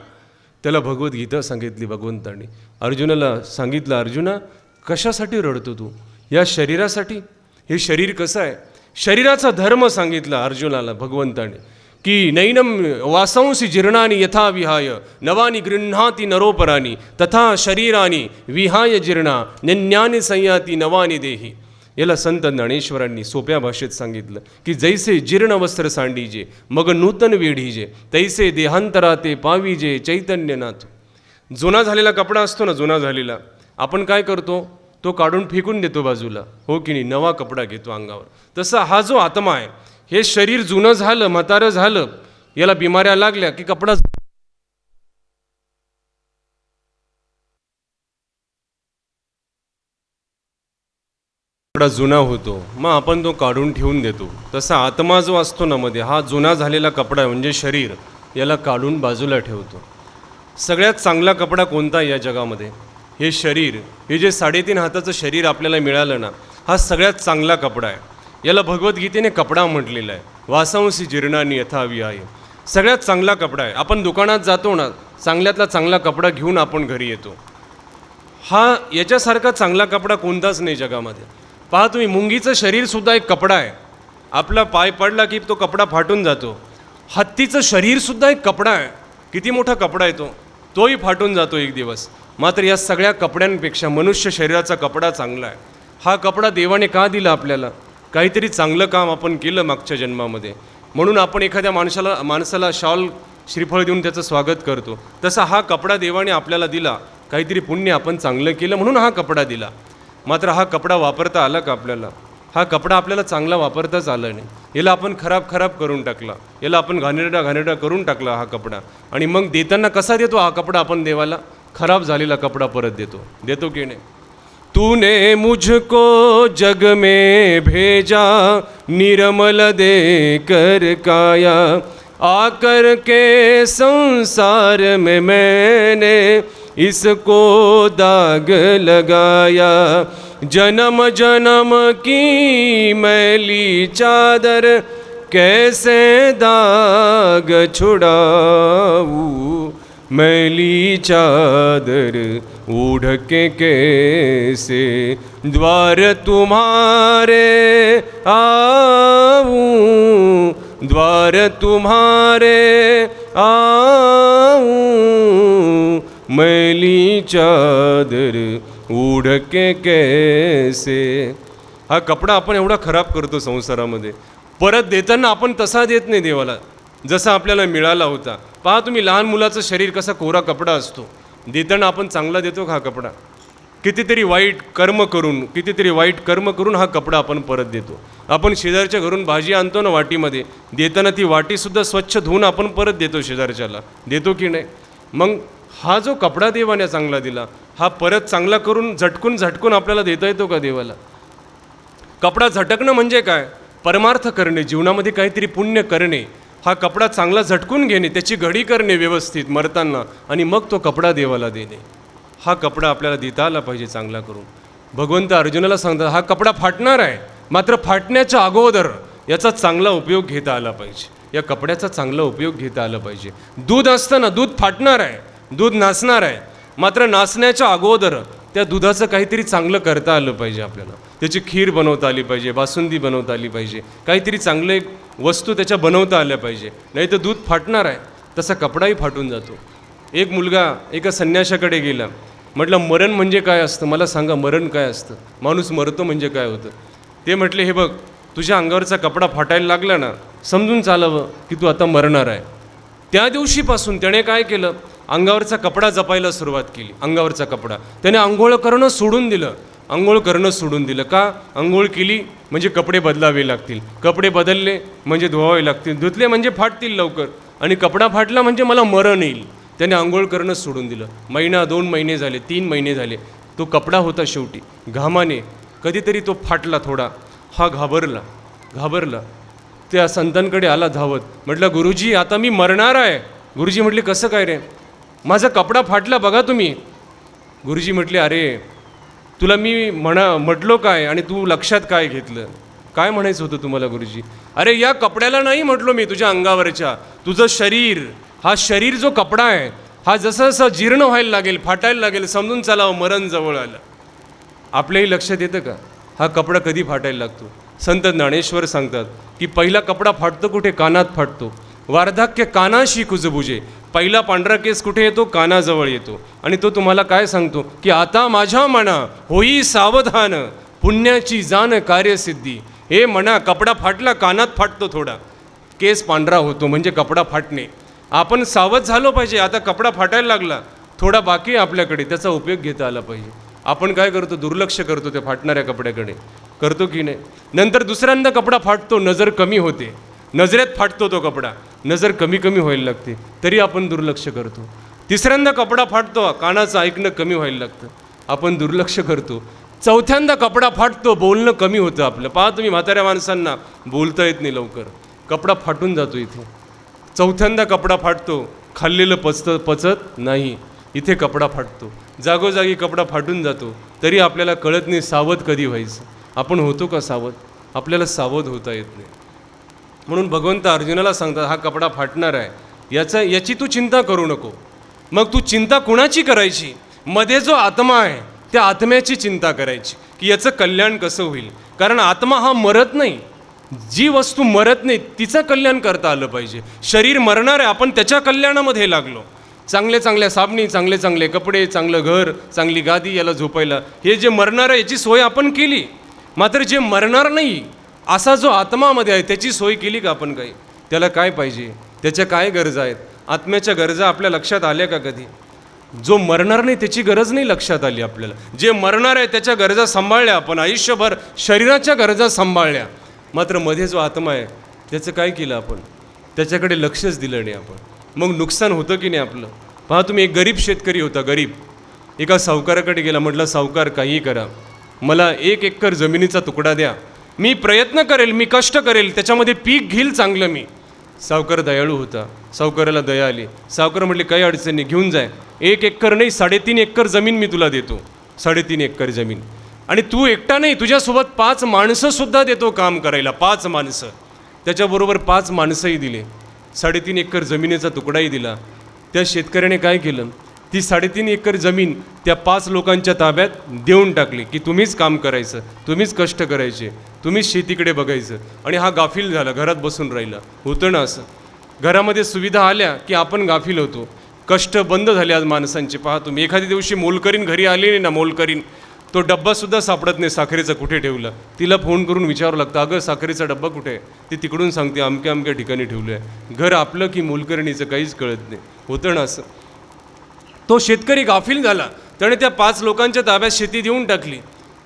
त्याला भगवद्गीता सांगितली भगवंतांनी. अर्जुनाला सांगितलं, अर्जुना कशासाठी रडतो तू? या शरीरासाठी. हे शरीर कसं आहे, शरीराचा धर्म सांगितला अर्जुनाला भगवंताने. की नैनम वासांसी जीर्णानि यथा विहाय, नवानी गृह्णाति नरोपराणी, तथा शरीरानी विहाय जीर्णा, नन्यानि संयाती नवानी देही. याला संत ज्ञानेश्वरांनी सोप्या भाषेत सांगितलं की जैसे जीर्ण वस्त्र सांडीजे मग नूतन वेढीजे तैसे देहांतरा ते पावीजे चैतन्यनाथ. जुना झालेला कपडा असतो ना, जुना झालेला, आपण काय करतो, तो काढून फेकून देतो बाजूला, हो की नाही, नवा कपडा घेतो अंगावर. तसा हा जो आत्मा आहे, हे शरीर जुनं झालं, म्हातारं झालं, याला बिमाऱ्या लागल्या की कपडा जुना होतो, मग आपण तो काढून ठेवून देतो. तसा आत्मा जो असतो ना मध्ये, हा जुना झालेला कपडा म्हणजे शरीर, याला काढून बाजूला ठेवतो. सगळ्यात चांगला कपडा कोणता या जगामध्ये? हे शरीर, हे जे 3.5 हाताचं शरीर आपल्याला मिळालं ना, हा सगळ्यात चांगला कपडा आहे. याला भगवद्गीतेने कपडा म्हटलेला आहे. वासांसी जीर्णानी यथावी आहे. सगळ्यात चांगला कपडा आहे. आपण दुकानात जातो ना, चांगल्यातला चांगला कपडा घेऊन आपण घरी येतो. हा याच्यासारखा चांगला कपडा कोणताच नाही जगामध्ये. पहा तुम्ही, मुंगीचं शरीरसुद्धा एक कपडा आहे. आपला पाय पडला की तो कपडा फाटून जातो. हत्तीचं शरीरसुद्धा एक कपडा आहे. किती मोठा कपडा आहे तो, तोही फाटून जातो एक दिवस. मात्र या सगळ्या कपड्यांपेक्षा मनुष्य शरीराचा कपडा चांगला आहे. हा कपडा देवाने का दिला आपल्याला? काहीतरी चांगलं काम आपण केलं मागच्या जन्मामध्ये, म्हणून आपण एखाद्या माणसाला शॉल श्रीफळ देऊन त्याचं स्वागत करतो. तसा हा कपडा देवाने आपल्याला दिला, काहीतरी पुण्य आपण चांगलं केलं म्हणून हा कपडा दिला. मात्र हा कपडा वापरता आला का आपल्याला? हा कपडा आपल्याला चांगला वापरताच आला नाही. याला आपण खराब करून टाकला, याला आपण घाणेरडा करून टाकला हा कपडा. आणि मग देताना कसा देतो हा कपडा आपण देवाला? खराब झालेला कपडा परत देतो की नाही? तूने मुझको जग में भेजा निर्मल दे कर काया, आकर के संसार में मैंने इसको दाग लगाया. जन्म जन्म की मैली चादर कैसे दाग छुड़ाऊं, मैली चादर ओढ़ के कैसे द्वार तुम्हारे आऊं, द्वार तुम्हारे आऊं, मैली चादर ओढ़ के कैसे. हा कपडा आपण एवढा खराब करतो संसारामध्ये. परत देताना आपण तसा देत नाही देवाला जसा आपल्याला मिळाला होता. पहा तुम्ही, लहान मुलाचं शरीर कसा कोरा कपडा असतो, देताना आपण चांगला देतो का हा कपडा? कितीतरी वाईट कर्म करून हा कपडा आपण परत देतो. आपण शेजारच्या घरून भाजी आणतो ना वाटीमध्ये, देताना ती वाटीसुद्धा स्वच्छ धुवून आपण परत देतो शेजारच्याला, देतो की नाही? मग हा जो कपडा देवाने चांगला दिला, हा परत चांगला करून झटकून आपल्याला देता येतो का देवाला? कपडा झटकणं म्हणजे काय? परमार्थ करणे, जीवनामध्ये काहीतरी पुण्य करणे. हा कपडा चांगला झटकून घेणे, त्याची घडी करणे व्यवस्थित मरताना, आणि मग तो कपडा देवाला देणे. हा कपडा आपल्याला देता आला पाहिजे चांगला करून. भगवंत अर्जुनाला सांगतात, हा कपडा फाटणार आहे, मात्र फाटण्याच्या अगोदर याचा चांगला उपयोग घेता आला पाहिजे. या कपड्याचा चांगला उपयोग घेता आला पाहिजे. दूध असतं ना, दूध फाटणार आहे, दूध नासणार आहे, मात्र नासण्याच्या अगोदर त्या दुधाचं काहीतरी चांगलं करता आलं पाहिजे आपल्याला. त्याची खीर बनवता आली पाहिजे, बासुंदी बनवता आली पाहिजे, काहीतरी चांगले वस्तू त्याच्या बनवता आल्या पाहिजे, नाही तर दूध फाटणार आहे. तसा कपडाही फाटून जातो. एक मुलगा एका संन्याशाकडे गेला. म्हटलं, मरण म्हणजे काय असतं, मला सांगा, मरण काय असतं, माणूस मरतो म्हणजे काय होतं? ते म्हटले, हे बघ, तुझ्या अंगावरचा कपडा फाटायला लागला ना, समजून चालावं की तू आता मरणार आहे. त्या दिवशीपासून त्याने काय केलं, अंगावरचा कपडा जपायला सुरुवात केली. अंगावरचा कपडा त्याने आंघोळ करणं सोडून दिलं. का? आंघोळ केली म्हणजे कपडे बदलावे लागतील, कपडे बदलले म्हणजे धुवावे लागतील, धुतले म्हणजे फाटतील लवकर, आणि कपडा फाटला म्हणजे मला मरण येईल. त्याने आंघोळ करणं सोडून दिलं. महिना, 2 महिने झाले, 3 महिने झाले, तो कपडा होता शेवटी घामाने कधीतरी तो फाटला थोडा. हा घाबरला. त्या संतांकडे आला धावत. म्हटलं, गुरुजी, आता मी मरणार आहे. गुरुजी म्हटले, कसं काय रे? माझा कपडा फाटला बघा तुम्ही. गुरुजी म्हटले, अरे तुला मी म्हटलो काय आणि तू लक्षात काय घेतलं? काय म्हणायचं होतं तुम्हाला गुरुजी? अरे या कपड्याला नाही म्हटलो मी, तुझ्या अंगावरच्या. तुझं शरीर, हा शरीर जो कपडा आहे, हा जसं जीर्ण व्हायला लागेल, फाटायला लागेल, समजून चालावं मरण जवळ आलं. आपल्याही लक्षात येतं का हा कपडा कधी फाटायला लागतो? संत ज्ञानेश्वर सांगतात की पहिला कपडा फाटतो कुठे? कानात फाटतो. वार्धक्य कानाशी कुजबुजे. पहिला पांढरा केस कुठे येतो? कानाजवळ येतो. आणि तो तुम्हाला काय सांगतो की आता माझ्या मना होई सावधान, पुण्याची जाण कार्यसिद्धी. हे म्हणा, कपडा फाटला, कानात फाटतो थोडा, केस पांढरा होतो, म्हणजे कपडा फाटणे. आपण सावध झालो पाहिजे. आता कपडा फाटायला लागला, थोडा बाकी आहे आपल्याकडे, त्याचा उपयोग घेता आला पाहिजे. आपण काय करतो, दुर्लक्ष करतो त्या फाटणाऱ्या कपड्याकडे, करतो की नाही. नंतर दुसऱ्यांदा कपडा फाटतो, नजर कमी होते, नजरेत फाटतो तो कपडा, नजर कमी कमी व्हायला लागते, तरी आपण दुर्लक्ष करतो. तिसऱ्यांदा कपडा फाटतो, कानाचं ऐकणं कमी व्हायला लागतं, आपण दुर्लक्ष करतो. चौथ्यांदा कपडा फाटतो, बोलणं कमी होतं आपलं. पहा तुम्ही, म्हाताऱ्या माणसांना बोलता येत नाही लवकर, कपडा फाटून जातो इथे. चौथ्यांदा कपडा फाटतो, खाल्लेलं पचत नाही, इथे कपडा फाटतो. जागोजागी कपडा फाटून जातो, तरी आपल्याला कळत नाही सावध कधी व्हायचं. आपण होतो का सावध? आपल्याला सावध होता येत नाही. म्हणून भगवंत अर्जुनाला सांगतात, हा कपडा फाटणार आहे, याची तू चिंता करू नको. मग तू चिंता कुणाची करायची? मध्ये जो आत्मा आहे त्या आत्म्याची चिंता करायची, की याचं कल्याण कसं होईल. कारण आत्मा हा मरत नाही, जी वस्तू मरत नाही तिचं कल्याण करता आलं पाहिजे. शरीर मरणार आहे, आपण त्याच्या कल्याणामध्ये लागलो. चांगले चांगल्या साबणी, चांगले चांगले कपडे, चांगलं घर, चांगली गादी, याला झोपायला, हे जे मरणार आहे याची सोय आपण केली. मात्र जे मरणार नाही असा जो आत्मामध्ये आहे त्याची सोय केली का आपण? काही त्याला काय पाहिजे, त्याच्या काय गरजा आहेत? आत्म्याच्या गरजा आपल्या लक्षात आल्या का कधी? जो मरणार नाही त्याची गरज नाही लक्षात आली आपल्याला. जे मरणार आहे त्याच्या गरजा सांभाळल्या आपण, आयुष्यभर शरीराच्या गरजा सांभाळल्या. मात्र मध्ये जो आत्मा आहे त्याचं काय केलं आपण? त्याच्याकडे लक्षच दिलं नाही आपण. मग नुकसान होतं की नाही आपलं? पहा तुम्ही, एक गरीब शेतकरी होता, गरीब, एका सावकाराकडे गेला. म्हटलं, सावकार काहीही करा, मला 1 एकर जमिनीचा तुकडा द्या, मी प्रयत्न करेल, मी कष्ट करेल, त्याच्यामध्ये पीक घेईल चांगलं मी. सावकार दयाळू होता, सावकाराला दया आली. सावकार म्हटले, काही अडचण नाही, घेऊन जाय. 1 एकर नाही, 3.5 एकर जमीन मी तुला देतो. 3.5 एकर जमीन. आणि तू एकटा नाही, तुझ्यासोबत 5 माणसंसुद्धा देतो काम करायला. 5 माणसं, त्याच्याबरोबर 5 माणसंही दिले. 3.5 एकर जमिनीचा तुकडाही दिला. त्या शेतकऱ्याने काय केलं, ती 3.5 एकर जमीन त्या 5 लोकांच्या ताब्यात देऊन टाकली, की तुम्हीच काम करायचं, तुम्हीच कष्ट करायचे, तुम्हीच शेतीकडे बघायचं. आणि हा गाफील झाला, घरात बसून राहिला. होतं ना असं, घरामध्ये सुविधा आल्या की आपण गाफील होतो. कष्ट बंद झाले आज माणसांचे. पहा तुम्ही, एखाद्या दिवशी मोलकरीण घरी आली नाही ना, मोलकरीण, तो डब्बासुद्धा सापडत नाही साखरेचा, कुठे ठेवला. तिला फोन करून विचारावं लागतं, अगं साखरेचा डब्बा कुठे आहे? ती तिकडून सांगते, अमक्या अमक्या ठिकाणी ठेवलं आहे. घर आपलं की मोलकरणीचं काहीच कळत नाही. होतं ना असं. तो शेतकरी गाफील झाला, त्याने त्या 5 लोकांच्या ताब्यात शेती देऊन टाकली.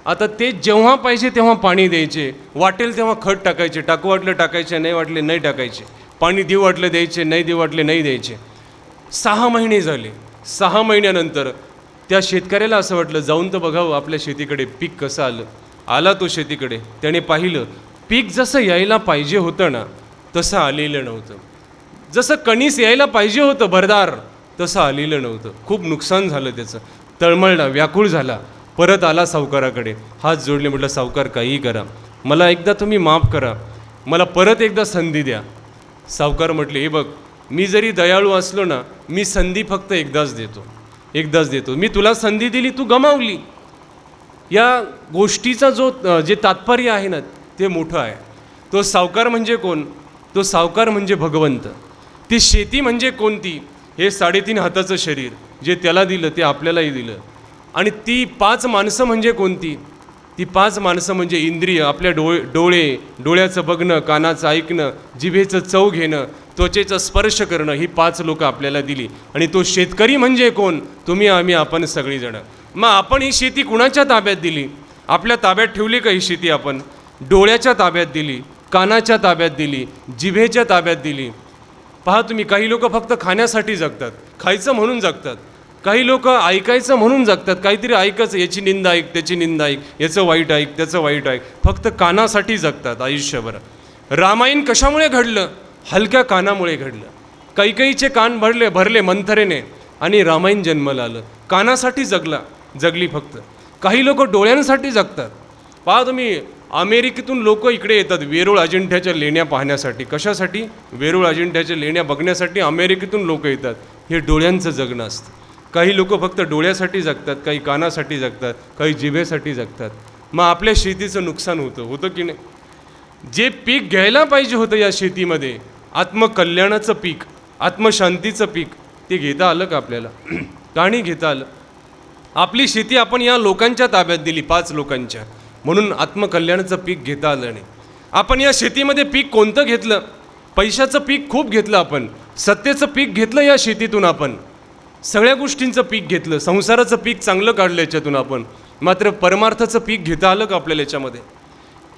आता ते जेव्हा पाहिजे तेव्हा पाणी द्यायचे, वाटेल तेव्हा खत टाकायचे, टाकू वाटलं टाकायचे, नाही वाटले नाही टाकायचे, पाणी देऊ वाटलं द्यायचे, नाही देऊ वाटले नाही द्यायचे. 6 महिने झाले. 6 महिन्यानंतर त्या शेतकऱ्याला असं वाटलं, जाऊन तर बघावं आपल्या शेतीकडे पीक कसं आलं. आला तो शेतीकडे, त्याने पाहिलं, पीक जसं यायला पाहिजे होतं ना तसं आलेलं नव्हतं. जसं कणीस यायला पाहिजे होतं भरदार, तसं आलेलं नव्हतं. खूप नुकसान झालं त्याचं. तळमळला, व्याकुळ झाला. परत आला सावकाराकडे, हात जोडले, म्हटलं, सावकार काहीही करा, मला एकदा तुम्ही माफ करा, मला परत एकदा संधी द्या. सावकार म्हटले, हे बघ, मी जरी दयाळू असलो ना, मी संधी फक्त एकदाच देतो. मी तुला संधी दिली, तू गमावली. या गोष्टीचा जे तात्पर्य आहे ना ते मोठं आहे. तो सावकार म्हणजे कोण? तो सावकार म्हणजे भगवंत. ती शेती म्हणजे कोणती? हे 3.5 हाताचं शरीर, जे त्याला दिलं ते आपल्यालाही दिलं. आणि ती 5 माणसं म्हणजे कोणती? ती 5 माणसं म्हणजे इंद्रिय, आपल्या डोळ्याचं बघणं, कानाचं ऐकणं, जिभेचं चव घेणं, त्वचेचा स्पर्श करणं, ही 5 लोकं आपल्याला दिली. आणि तो शेतकरी म्हणजे कोण? तुम्ही, आम्ही, आपण सगळीजणं. मग आपण ही शेती कुणाच्या ताब्यात दिली? आपल्या ताब्यात ठेवली का ही शेती? आपण डोळ्याच्या ताब्यात दिली, कानाच्या ताब्यात दिली, जिभेच्या ताब्यात दिली. पहा तुम्ही, काही लोक फक्त खाण्यासाठी जगतात, खायचं म्हणून जगतात. काही लोक ऐकायचं म्हणून जगतात, काहीतरी ऐकायचं, याची निंदा ऐक, त्याची निंदा ऐक, याचं वाईट ऐक, त्याचं वाईट ऐक, फक्त कानासाठी जगतात आयुष्यभर. रामायण कशामुळे घडलं? हलक्या कानामुळे घडलं. कैकेयीचे कान भरले मंथरेने आणि रामायण जन्माला आलं. कानासाठी जगली फक्त. काही लोक डोळ्यांसाठी जगतात. पहा तुम्ही, अमेरिकेतून लोक इकडे येतात वेरूळ अजिंठ्याच्या लेण्या पाहण्यासाठी. कशासाठी? वेरूळ अजिंठ्याच्या लेण्या बघण्यासाठी अमेरिकेतून लोक येतात. हे डोळ्यांचं जगणं असतं. काही लोक फक्त डोळ्यासाठी जगतात, काही कानासाठी जगतात, काही जिभेसाठी जगतात. मग आपल्या शेतीचं नुकसान होतं की नाही? जे पीक घ्यायला पाहिजे होतं या शेतीमध्ये, आत्मकल्याणाचं पीक, आत्मशांतीचं पीक, ते घेता आलं का आपल्याला? का नाही घेता आलं? आपली शेती आपण या लोकांच्या ताब्यात दिली, 5 लोकांच्या. म्हणून आत्मकल्याणाचं पीक घेता आलं नाही. आपण या शेतीमध्ये पीक कोणतं घेतलं? पैशाचं पीक खूप घेतलं आपण, सत्तेचं पीक घेतलं या शेतीतून आपण, सगळ्या गोष्टींचं पीक घेतलं, संसाराचं पीक चांगलं काढलं याच्यातून आपण, मात्र परमार्थाचं पीक घेता आलं का आपल्याला याच्यामध्ये?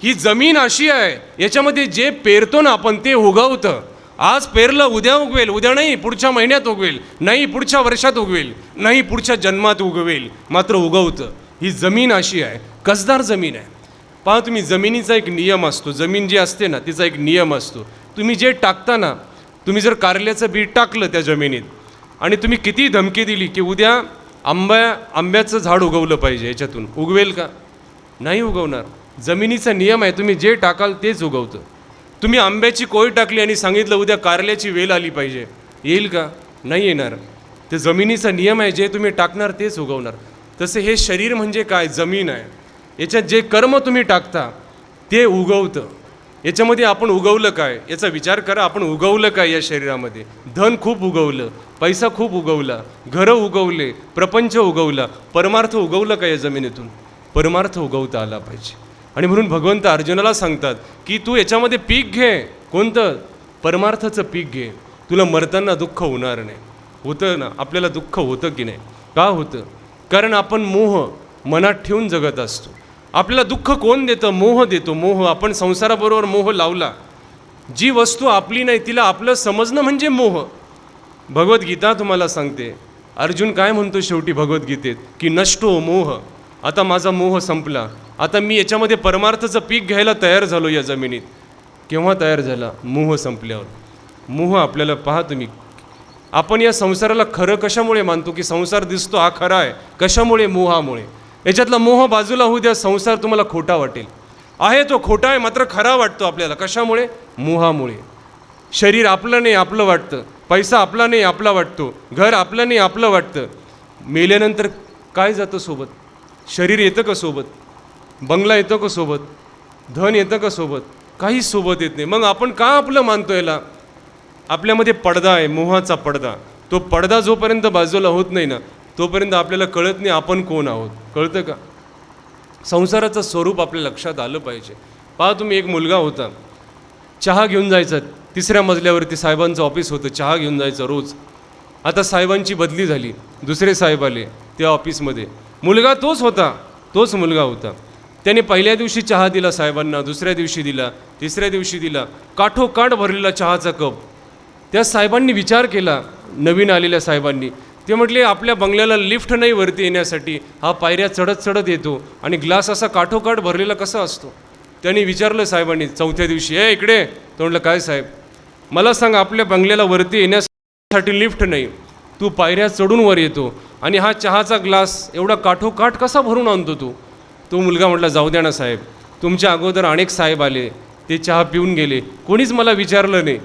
ही जमीन अशी आहे, याच्यामध्ये जे पेरतो ना आपण ते उगवतं. आज पेरलं उद्या उगवेल, उद्या नाही पुढच्या महिन्यात उगवेल, नाही पुढच्या वर्षात उगवेल, नाही पुढच्या जन्मात उगवेल, मात्र उगवतं. ही जमीन अशी आहे, कसदार जमीन आहे. पहा तुम्ही, जमिनीचा एक नियम असतो, जमीन जी असते ना तिचा एक नियम असतो. तुम्ही जे टाकता ना, तुम्ही जर कारल्याचं बी टाकलं त्या जमिनीत आणि तुम्ही किती धमकी दिली की उद्या आंब्याचं झाड उगवलं पाहिजे, याच्यातून उगवेल का? नाही उगवणार. जमिनीचा नियम आहे, तुम्ही जे टाकाल तेच उगवतं. तुम्ही आंब्याची कोय टाकली आणि सांगितलं उद्या कारल्याची वेल आली पाहिजे, येईल का? नाही येणार. ते जमिनीचा नियम आहे, जे तुम्ही टाकणार तेच उगवणार. तसे हे शरीर म्हणजे काय? जमीन आहे. याच्यात जे कर्म तुम्ही टाकता ते उगवतं. याच्यामध्ये आपण उगवलं काय याचा विचार करा. आपण उगवलं काय या शरीरामध्ये? धन खूप उगवलं, पैसा खूप उगवला, घरं उगवले, प्रपंच उगवला, परमार्थ उगवलं का या जमिनीतून? परमार्थ उगवता आला पाहिजे. आणि म्हणून भगवंत अर्जुनाला सांगतात की तू याच्यामध्ये पीक घे. कोणतं? परमार्थाचं पीक घे. तुला मरताना दुःख होणार नाही. होतं ना आपल्याला दुःख? होतं की नाही? का होतं? कारण आपण मोह मनात ठेवून जगत असतो. आपल्याला दुःख कोण देतं? मोह देतो. मोह. आपण संसाराबरोबर मोह लावला. जी वस्तू आपली नाही तिला आपलं समजणं म्हणजे मोह. भगवद्गीता तुम्हाला सांगते, अर्जुन काय म्हणतो शेवटी भगवद्गीतेत की नष्टो मोह. आता माझा मोह संपला, आता मी याच्यामध्ये परमार्थाचं पीक घ्यायला तयार झालो या जमिनीत. केव्हा तयार झाला? मोह संपल्यावर. मोह आपल्याला, पहा तुम्ही, आपण या संसाराला खरं कशामुळे मानतो की संसार दिसतो हा खरा आहे? कशामुळे? मोहामुळे. याच्यातला मोह बाजूला होऊ द्या, संसार तुम्हाला खोटा वाटेल. आहे तो खोटा आहे, मात्र खरा वाटतो आपल्याला. कशामुळे? मोहामुळे. शरीर आपलं नाही आपलं वाटतं, पैसा आपला नाही आपला वाटतो, घर आपलं नाही आपलं वाटतं. मेल्यानंतर काय जातं सोबत? शरीर येतं का सोबत? बंगला येतो का सोबत? धन येतं का सोबत? काहीच सोबत येत नाही. मग आपण का आपलं मानतो याला? आपल्यामध्ये पडदा आहे, मोहाचा पडदा. तो पडदा जोपर्यंत बाजूला होत नाही ना तोपर्यंत आपल्याला कळत नाही आपण कोण आहोत. कळतं का? संसाराचं स्वरूप आपल्या लक्षात आलं पाहिजे. पहा तुम्ही, एक मुलगा होता, चहा घेऊन जायचा. 3ऱ्या मजल्यावरती साहेबांचं ऑफिस होतं, चहा घेऊन जायचं रोज. आता साहेबांची बदली झाली, दुसरे साहेब आले त्या ऑफिसमध्ये. मुलगा तोच होता, तोच मुलगा होता. त्याने पहिल्या दिवशी चहा दिला साहेबांना, दुसऱ्या दिवशी दिला, तिसऱ्या दिवशी दिला, काठोकाठ भरलेला चहाचा कप. त्या साहेबांनी विचार केला, नवीन आलेल्या साहेबांनी. ते म्हटले आपल्या बंगल्याला लिफ्ट नाही वरती येण्यासाठी, हा पायऱ्या चढत चढत येतो आणि ग्लास असा काठोकाठ भरलेला कसा असतो? त्यांनी विचारलं साहेबांनी 4थ्या दिवशी, इकडे. तो म्हटलं काय साहेब, मला सांग, आपल्या बंगल्याला वरती येण्यासाठी लिफ्ट नाही, तू पायऱ्या चढून वर येतो आणि हा चहाचा ग्लास एवढा काठोकाठ कसा भरून आणतो तू? तो मुलगा म्हटला जाऊ द्या ना साहेब, तुमच्या अगोदर अनेक साहेब आले, ते चहा पिऊन गेले, कोणीच मला विचारलं नाही,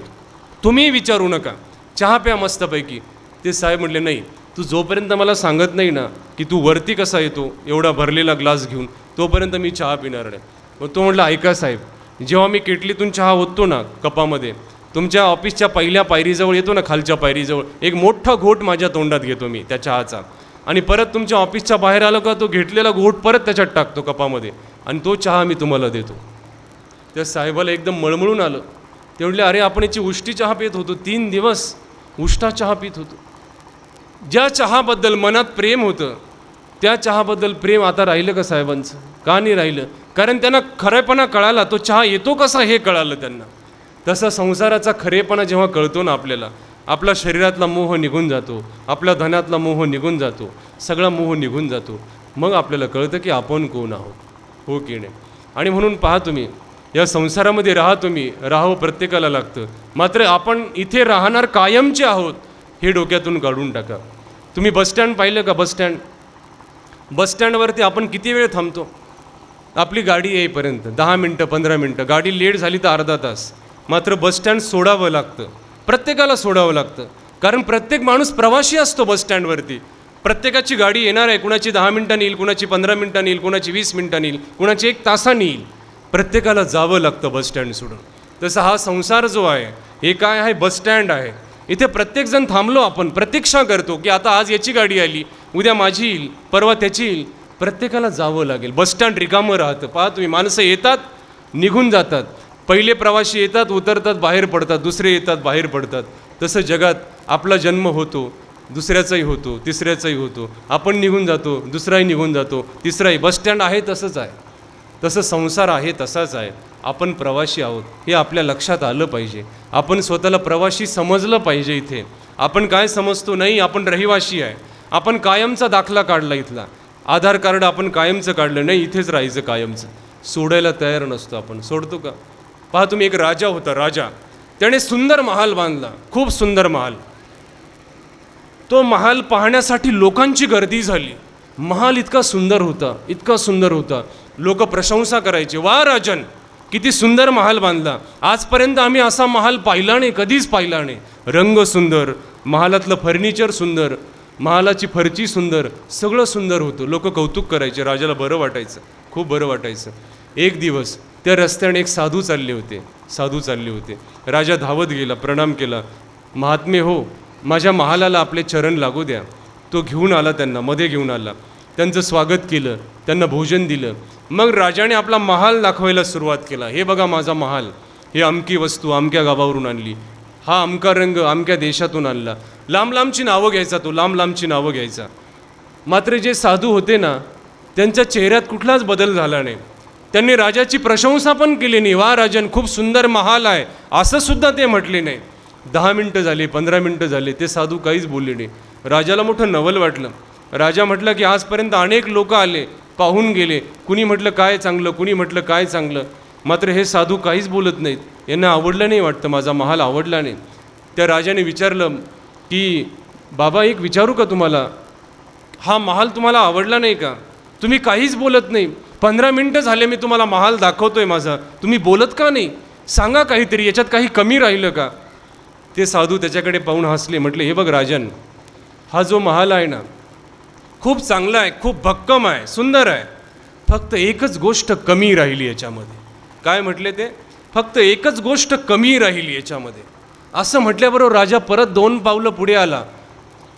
तुम्ही विचारू नका, चहा प्या मस्तपैकी. ते साहेब म्हटले नाही, तू जोपर्यंत मला सांगत नाही ना की तू वरती कसा येतो एवढा भरलेला ग्लास घेऊन, तोपर्यंत मी चहा पिणार नाही. मग तो म्हटला ऐका साहेब, जेव्हा मी केटलीतून चहा ओततो ना कपामध्ये, तुमच्या ऑफिसच्या पहिल्या पायरीजवळ येतो ना, खालच्या पायरीजवळ एक मोठा घोट माझ्या तोंडात घेतो मी त्या चहाचा, आणि परत तुमच्या ऑफिसच्या बाहेर आलो का तो घेतलेला घोट परत त्याच्यात टाकतो कपामध्ये, आणि तो चहा मी तुम्हाला देतो. त्या साहेबाला एकदम मळमळून आलं. ते म्हटले अरे आपण याची उष्टी चहा पित होतो, 3 दिवस उष्टा चहा पित होतो. ज्या चहाबद्दल मनात प्रेम होतं त्या चहाबद्दल प्रेम आता राहिलं का साहेबांचं? का नाही राहिलं? कारण त्यांना खरेपणा कळाला, तो चहा येतो कसा हे कळालं त्यांना. तसा संसाराचा खरेपणा जेव्हा कळतो ना आपल्याला, आपला शरीरातला मोह निघून जातो, आपल्या धनातला मोह निघून जातो, सगळा मोह निघून जातो. मग आपल्याला कळतं की आपण कोण आहोत, हो की नाही. आणि म्हणून पहा तुम्ही, या संसारामध्ये राहा तुम्ही, राहावं प्रत्येकाला लागतं, मात्र आपण इथे राहणार कायमचे आहोत हे डोक्यातून काढून टाका. तुम्ही बसस्टँड पाहिलं का? बसस्टँडवरती आपण किती वेळ थांबतो? आपली गाडी येईपर्यंत 10 मिनटं 15 मिनटं, गाडी लेट झाली तर अर्धा तास. मात्र बसस्टँड सोडावं लागतं, प्रत्येकाला सोडावं लागतं, कारण प्रत्येक माणूस प्रवासी असतो बसस्टँडवरती. प्रत्येकाची गाडी येणार आहे, कुणाची 10 मिनटांनी येईल, कुणाची 15 मिनटांनी येईल, कुणाची 20 मिनटांनी येईल, कुणाची 1 तासांनी येईल. प्रत्येकाला जावं लागतं बसस्टँड सोडून. तसं हा संसार जो आहे हे काय आहे? बसस्टँड आहे. इथे प्रत्येकजण थांबलो, आपण प्रतीक्षा करतो की आता आज याची गाडी आली, उद्या माझी येईल, परवा त्याची येईल. प्रत्येकाला जावं लागेल. बसस्टँड रिकामं राहतं. पहा तुम्ही, माणसं येतात निघून जातात. पहिले प्रवासी येतात, उतरतात, बाहेर पडतात, दुसरे येतात, बाहेर पडतात. तसं जगात आपला जन्म होतो, दुसऱ्याचाही होतो, तिसऱ्याचाही होतो. आपण निघून जातो, दुसराही निघून जातो, तिसराही. बसस्टँड आहे तसंच आहे, तसं संसार आहे तसाच आहे. आपण प्रवासी आहोत हे आपल्या लक्षात आलं पाहिजे. आपण स्वतःला प्रवासी समजलं पाहिजे. इथे आपण काय समजतो, नाही आपण रहिवासी आहे. आपण कायमचा दाखला काढला इथला, आधार कार्ड आपण कायमचं काढलं, नाही इथेच राहायचं कायमचं. सोडायला तयार नसतो आपण. सोडतो का? पहा तुम्ही, एक राजा होता. राजा, त्याने सुंदर महाल बांधला, खूप सुंदर महाल. तो महाल पाहण्यासाठी लोकांची गर्दी झाली. महाल इतका सुंदर होता, इतका सुंदर होता. लोक प्रशंसा करायचे, वा राजन, किती सुंदर महाल बांधला. आजपर्यंत आम्ही असा महाल पाहिला नाही, कधीच पाहिला नाही. रंग सुंदर, महालातलं फर्निचर सुंदर, महालाची फरची सुंदर, सगळं सुंदर होतं. लोक कौतुक करायचे. राजाला बरं वाटायचं, खूप बरं वाटायचं. एक दिवस त्या रस्त्याने एक साधू चालले होते. राजा धावत गेला, प्रणाम केला. महात्मे हो, माझ्या महालाला आपले चरण लागू द्या. तो घेऊन आला, त्यांना मध्ये घेऊन आला, त्यांचं स्वागत केलं, त्यांना भोजन दिलं. मग राजाने आपला महाल दाखवायला सुरुवात केला. हे बघा माझा महाल, हे अमकी वस्तू अमक्या गावावरून आणली, हा अमका रंग अमक्या देशातून आणला. लांब लांबची नावं घ्यायचा तो, लांब लांबची नावं घ्यायचा. मात्र जे साधू होते ना, त्यांच्या चेहऱ्यात कुठलाच बदल झाला नाही. त्यांनी राजाची प्रशंसा पण केली नाही. वा राजन, खूप सुंदर महाल आहे, असं सुद्धा ते म्हटले नाही. 10 मिनटं झाले, 15 मिनटं झाले, ते साधू काहीच बोलले नाही. राजाला मोठं नवल वाटलं. राजा म्हटलं की आजपर्यंत अनेक लोक आले, पाहून गेले, कुणी म्हटलं काय चांगलं, कुणी म्हटलं काय चांगलं. मात्र हे साधू काहीच बोलत नाहीत. यांना आवडलं नाही वाटतं, माझा महाल आवडला नाही. त्या राजाने विचारलं की बाबा, एक विचारू का तुम्हाला, हा महाल तुम्हाला आवडला नाही का? तुम्ही काहीच बोलत नाही. 15 मिनटं झाले मी तुम्हाला महाल दाखवतोय माझा, तुम्ही बोलत का नाही? सांगा काहीतरी, याच्यात काही कमी राहिलं का? ते साधू त्याच्याकडे पाहून हसले. म्हटले, हे बघ राजन, हा जो महाल आहे ना, खूप चांगला आहे, खूप भक्कम आहे, सुंदर आहे. फक्त एकच गोष्ट कमी राहिली याच्यामध्ये. काय म्हटले ते? फक्त एकच गोष्ट कमी राहिली याच्यामध्ये. असं म्हटल्याबरोबर राजा परत 2 पावलं पुढे आला.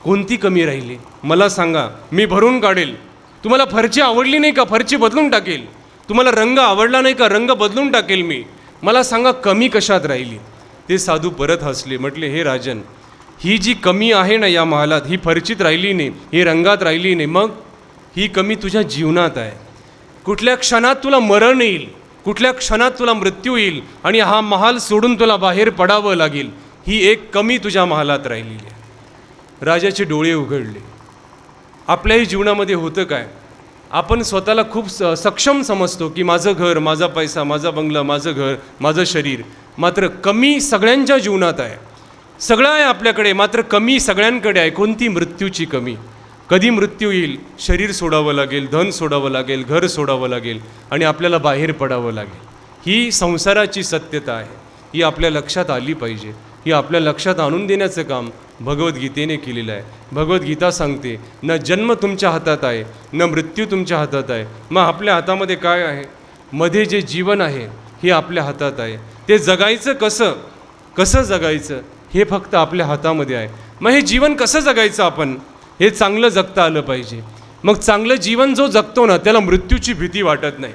कोणती कमी राहिली मला सांगा, मी भरून काढेल. तुम्हाला फरची आवडली नाही का? फरची बदलून टाकेल. तुम्हाला रंग आवडला नाही का? रंग बदलून टाकेल मी. मला सांगा कमी कशात राहिली? ते साधू परत हसले. म्हटले, हे राजन, ही जी कमी आहे ना या महालात, ही फरचीत राहिली नाही, ही रंगात राहिली नाही. मग ही कमी तुझ्या जीवनात आहे. कुठल्या क्षणात तुला मरण येईल, कुठल्या क्षणात तुला मृत्यू येईल आणि हा महाल सोडून तुला बाहेर पडावं लागेल. ही एक कमी तुझ्या महालात राहिलेली आहे. राजाचे डोळे उघडले. आपल्याही जीवनामध्ये होतं काय, आपण स्वतःला खूप सक्षम समजतो की माझं घर, माझा पैसा, माझा बंगला, माझं घर, माझं शरीर. मात्र कमी सगळ्यांच्या जीवनात आहे. सगळं आहे आपल्याकडे, मात्र कमी सगळ्यांकडे आहे. कोणती? मृत्यूची कमी. कधी मृत्यू येईल, शरीर सोडावं लागेल, धन सोडावं लागेल, घर सोडावं लागेल आणि आपल्याला बाहेर पडावं लागेल. ही संसाराची सत्यता आहे. ही आपल्या लक्षात आली पाहिजे. ही आपल्या लक्षात आणून देण्याचं काम भगवद्गीतेने केलेलं आहे. भगवद्गीता सांगते, न जन्म तुमच्या हातात आहे, न मृत्यू तुमच्या हातात आहे. मग आपल्या हातामध्ये काय आहे? मध्ये जे जीवन आहे हे आपल्या हातात आहे. ते जगायचं कसं, कसं जगायचं हे फक्त आपल्या हातामध्ये आहे. मग हे जीवन कसं जगायचं आपण, हे चांगलं जगता आलं पाहिजे. मग चांगलं जीवन जो जगतो ना, त्याला मृत्यूची भीती वाटत नाही.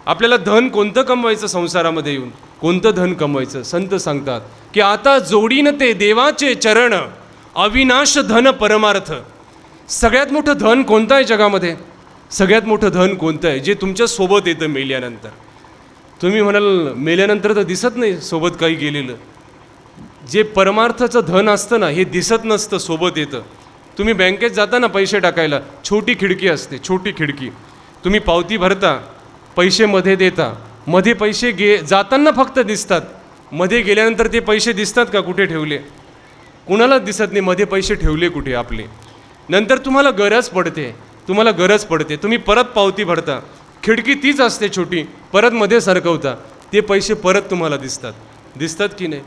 आपल्याला धन कोणतं कमवायचं संसारामध्ये येऊन, कोणतं धन कमवायचं? संत सांगतात की आता जोडीन ते देवाचे चरण, अविनाश धन परमार्थ. सगळ्यात मोठं धन कोणतं आहे जगामध्ये? सगळ्यात मोठं धन कोणतं आहे? जे तुमच्या सोबत येतं मेल्यानंतर. तुम्ही म्हणाल मेल्यानंतर तर दिसत नाही सोबत काही गेलेलं. जे परमार्थाचं धन असतं ना, हे दिसत नसतं, सोबत येतं. तुम्ही बँकेत जाता ना पैसे टाकायला, छोटी खिडकी असते, छोटी खिडकी. तुम्ही पावती भरता, पैसे मध्ये देता, मध्ये पैसे जाताना फक्त दिसतात, मध्ये गेल्यानंतर ते पैसे दिसतात का कुठे ठेवले? कुणालाच दिसत नाही मध्ये पैसे ठेवले कुठे आपले. नंतर तुम्हाला गरज पडते, तुम्ही परत पावती भरता, खिडकी तीच असते छोटी, परत मध्ये सरकवता, ते पैसे परत तुम्हाला दिसतात की नाही?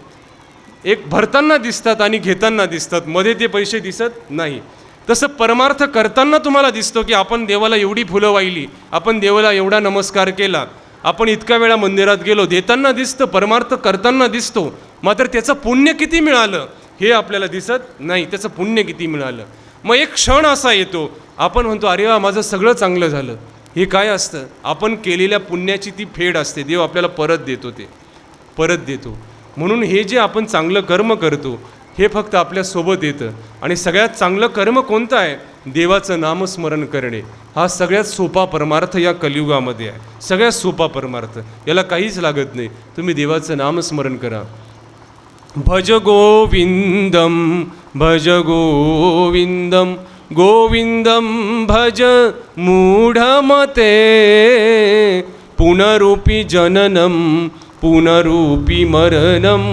एक भरताना दिसतात आणि घेताना दिसतात, मध्ये ते पैसे दिसत नाही. तसं परमार्थ करताना तुम्हाला दिसतो की आपण देवाला एवढी फुलं वाहिली, आपण देवाला एवढा नमस्कार केला, आपण इतक्या वेळा मंदिरात गेलो, देताना दिसतं, परमार्थ करताना दिसतो. मात्र त्याचं पुण्य किती मिळालं हे आपल्याला दिसत नाही. त्याचं पुण्य किती मिळालं. मग एक क्षण असा येतो, आपण म्हणतो अरे वा माझं सगळं चांगलं झालं. हे काय असतं? आपण केलेल्या पुण्याची ती फेड असते. देव आपल्याला परत देतो, ते परत देतो. म्हणून हे जे आपण चांगलं कर्म करतो हे फक्त आपल्यासोबत येतं. आणि सगळ्यात चांगलं कर्म कोणतं आहे? देवाचं नामस्मरण करणे. हा सगळ्यात सोपा परमार्थ या कलियुगामध्ये आहे. सगळ्यात सोपा परमार्थ, याला काहीच लागत नाही. तुम्ही देवाचं नामस्मरण करा. भज गोविंदम भज गोविंदम गोविंदम भज मूढमते पुनरूपी जननम पुनरूपी मरणम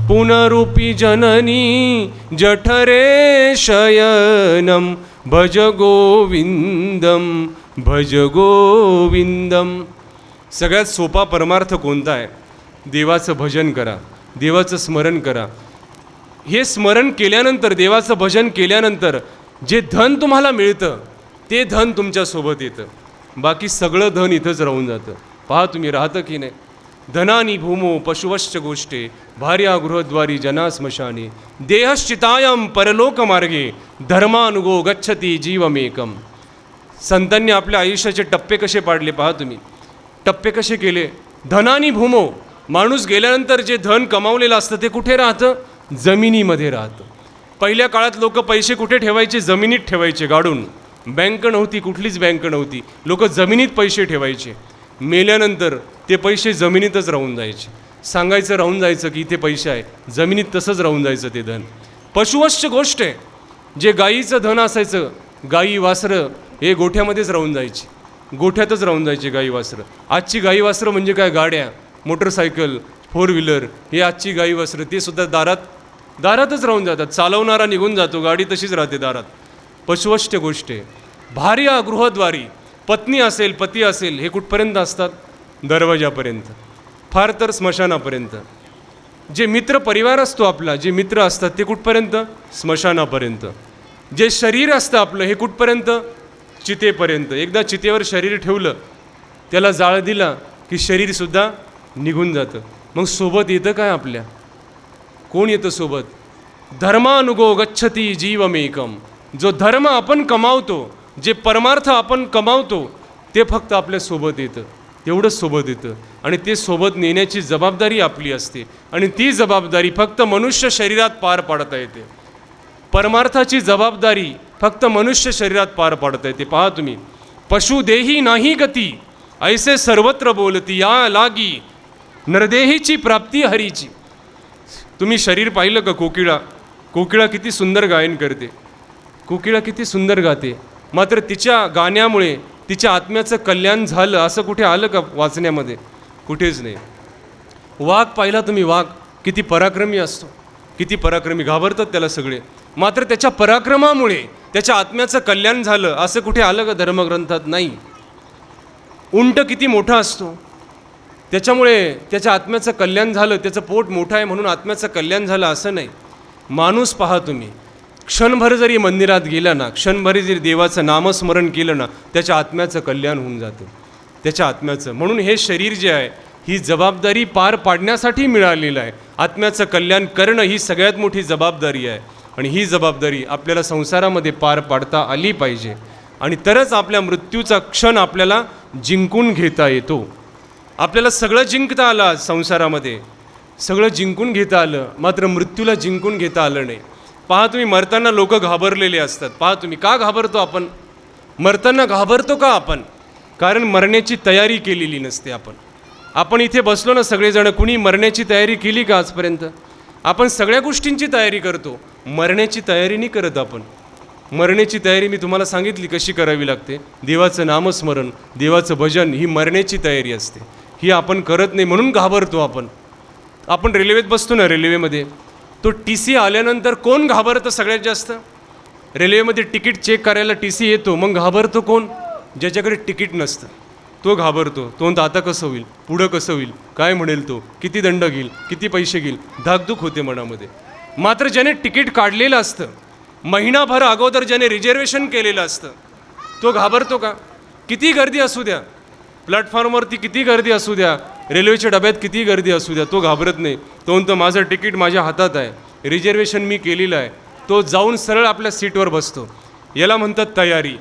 पुनरूपी जननी जठरे शयनम भज गोविंदम भज गोविंदम. सगळ्यात सोपा परमार्थ कोणता आहे? देवाचं भजन करा, देवाचं स्मरण करा. हे स्मरण केल्यानंतर, देवाचं भजन केल्यानंतर जे धन तुम्हाला मिळतं ते धन तुमच्यासोबत येतं. बाकी सगळं धन इथंच राहून जातं. पहा तुम्ही राहतं की नाही. धनानी भूमो पशुवश्च गोष्टे भार्या गृहद्वारी जना स्मशाने देहश्चितायम परलोकमार्गे धर्मानुगो गच्छती जीवमेकम. संतांनी आपल्या आयुष्याचे टप्पे कसे पाडले पहा तुम्ही. टप्पे कसे केले? धनानी भूमो, माणूस गेल्यानंतर जे धन कमावलेलं असतं ते कुठे राहतं? जमिनीमध्ये राहतं. पहिल्या काळात लोक पैसे कुठे ठेवायचे? जमिनीत ठेवायचे, गाडून. बँक नव्हती, कुठलीच बँक नव्हती. लोक जमिनीत पैसे ठेवायचे. मेल्यानंतर ते पैसे जमिनीतच राहून जायचे. सांगायचं राहून जायचं की इथे पैसे आहे, जमिनीत तसंच राहून जायचं ते धन. पशुवश्च गोष्ट आहे, जे गायीचं धन असायचं, गायी वासरं हे गोठ्यामध्येच राहून जायची, गोठ्यातच राहून जायचे गायी वासरं. आजची गायी वासरं म्हणजे काय? गाड्या, मोटरसायकल, फोर व्हीलर, हे आजची गायी वासरं ते सुद्धा दारातच राहून जातात. चालवणारा निघून जातो, गाडी तशीच राहते दारात. पशुवश्च गोष्ट आहे. भार्या गृहद्वारी, पत्नी असेल, पती असेल, हे कुठपर्यंत असतात? दरवाजापर्यंत, फार तर स्मशानापर्यंत. जे मित्र परिवार असतो आपला, जे मित्र असतात ते कुठपर्यंत? स्मशानापर्यंत. जे शरीर असतं आपलं हे कुठपर्यंत? चितेपर्यंत. एकदा चितेवर शरीर ठेवलं, त्याला जाळ दिला की शरीरसुद्धा निघून जातं. मग सोबत येतं काय आपल्या? कोण येतं सोबत? धर्मानुगो गच्छती जीवमेकम. जो धर्म आपण कमावतो, जे परमार्थ आपण कमावतो ते फक्त आपल्या सोबत येतं, तेवढंच सोबत येतं. आणि ते सोबत नेण्याची जबाबदारी आपली असते. आणि ती जबाबदारी फक्त मनुष्य शरीरात पार पाडता येते. परमार्थाची जबाबदारी फक्त मनुष्य शरीरात पार पाडता येते. पहा तुम्ही, पशु देही नाही गती ऐसे सर्वत्र बोलती या लागी नरदेहीची प्राप्ती हरीची. तुम्ही शरीर पाहिलं का? कोकिळा किती सुंदर गायन करते, कोकिळा किती सुंदर गाते. मात्र तिच्या गाण्यामुळे तिच्या आत्म्याचं कल्याण झालं असं कुठे आलं का वाचण्यामध्ये? कुठेच नाही. वाघ पाहिला तुम्ही, वाघ किती पराक्रमी असतो, किती पराक्रमी, घाबरतात त्याला सगळे. मात्र त्याच्या पराक्रमामुळे त्याच्या आत्म्याचं कल्याण झालं असं कुठे आलं का धर्मग्रंथात? नाही. उंट किती मोठा असतो, त्याच्यामुळे त्याच्या आत्म्याचं कल्याण झालं, त्याचं पोट मोठं आहे म्हणून आत्म्याचं कल्याण झालं असं नाही. माणूस पहा तुम्ही, क्षणभर जरी मंदिरात गेला ना, क्षणभरी जरी देवाचं नामस्मरण केलं ना, त्याच्या आत्म्याचं कल्याण होऊन जातं, त्याच्या आत्म्याचं. म्हणून हे शरीर जे आहे ही जबाबदारी पार पाडण्यासाठी मिळालेलं आहे. आत्म्याचं कल्याण करणं ही सगळ्यात मोठी जबाबदारी आहे. आणि ही जबाबदारी आपल्याला संसारामध्ये पार पाडता आली पाहिजे. आणि तरच आपल्या मृत्यूचा क्षण आपल्याला जिंकून घेता येतो. आपल्याला सगळं जिंकता आलं आज संसारामध्ये, सगळं जिंकून घेता आलं, मात्र मृत्यूला जिंकून घेता आलं नाही. पहा तुम्ही, मरताना लोक घाबरलेले असतात. पहा तुम्ही, का घाबरतो आपण? मरताना घाबरतो का आपण? कारण मरण्याची तयारी केलेली नसते आपण. आपण इथे बसलो ना सगळेजण, कुणी मरण्याची तयारी केली का आजपर्यंत? आपण सगळ्या गोष्टींची तयारी करतो, मरण्याची तयारी नाही करत आपण. मरण्याची तयारी मी तुम्हाला सांगितली कशी करावी लागते. देवाचं नामस्मरण, देवाचं भजन, ही मरण्याची तयारी असते. ही आपण करत नाही म्हणून घाबरतो आपण. आपण रेल्वेत बसतो ना, रेल्वेमध्ये तो टी.सी. आल्यानंतर कोण घाबरतं सगळ्यात जास्त? रेल्वेमध्ये तिकीट चेक करायला टी.सी. येतो, मग घाबरतो कोण? ज्याच्याकडे तिकीट नसतं तो घाबरतो. तो म्हणतो आता कसं होईल, पुढं कसं होईल, काय म्हणेल तो, किती दंड घेईल, किती पैसे घेईल, धाकधूक होते मनामध्ये. मात्र ज्याने तिकीट काढलेलं असतं, महिनाभर अगोदर ज्याने रिझर्वेशन केलेलं असतं, तो घाबरतो का? किती गर्दी असू द्या, प्लॅटफॉर्मवरती किती गर्दी असू द्या, रेल्वेच्या डब्यात किती गर्दी असू द्या, तो घाबरत नाही. तो म्हणतो माझं तिकीट माझ्या हातात आहे, रिझर्वेशन मी केलेलं आहे. तो जाऊन सरळ आपल्या सीटवर बसतो. याला म्हणतात तयारी.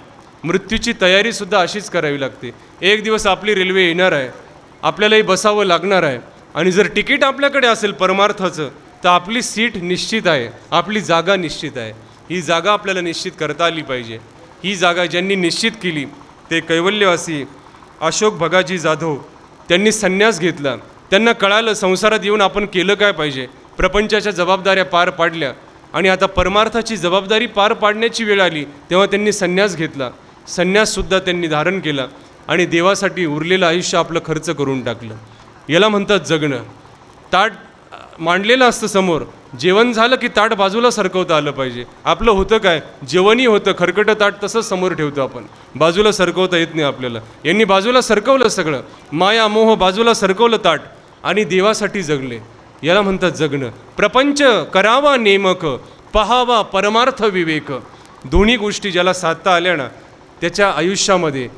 मृत्यूची तयारीसुद्धा अशीच करावी लागते. एक दिवस आपली रेल्वे येणार आहे, आपल्यालाही बसावं लागणार आहे, आणि जर तिकीट आपल्याकडे असेल परमार्थाचं तर आपली सीट निश्चित आहे, आपली जागा निश्चित आहे. ही जागा आपल्याला निश्चित करता आली पाहिजे. ही जागा ज्यांनी निश्चित केली ते कैवल्यवासी अशोक भगाजी जाधव. त्यांनी संन्यास घेतला. त्यांना कळालं संसारात येऊन आपण केलं काय पाहिजे, प्रपंचाच्या जबाबदाऱ्या पार पाडल्या आणि आता परमार्थाची जबाबदारी पार पाडण्याची वेळ आली तेव्हा त्यांनी संन्यास घेतला. संन्याससुद्धा त्यांनी धारण केला आणि देवासाठी उरलेलं आयुष्य आपलं खर्च करून टाकलं. याला म्हणतात जगणं. ताट मांडलेलं असतं समोर, जेवण झालं की ताट बाजूला सरकवता आलं पाहिजे. आपलं होतं काय, जेवणही होतं, खरकटं ताट तसंच समोर ठेवतो आपण, बाजूला सरकवता येत नाही आपल्याला. यांनी बाजूला सरकवलं सगळं, माया मोह बाजूला सरकवलं ताट आणि देवासाठी जगले. याला म्हणतात जगणं. प्रपंच करावा नेमक, पहावा परमार्थ विवेक. दोन्ही गोष्टी ज्याला साधता आल्या ना त्याच्या आयुष्यामध्ये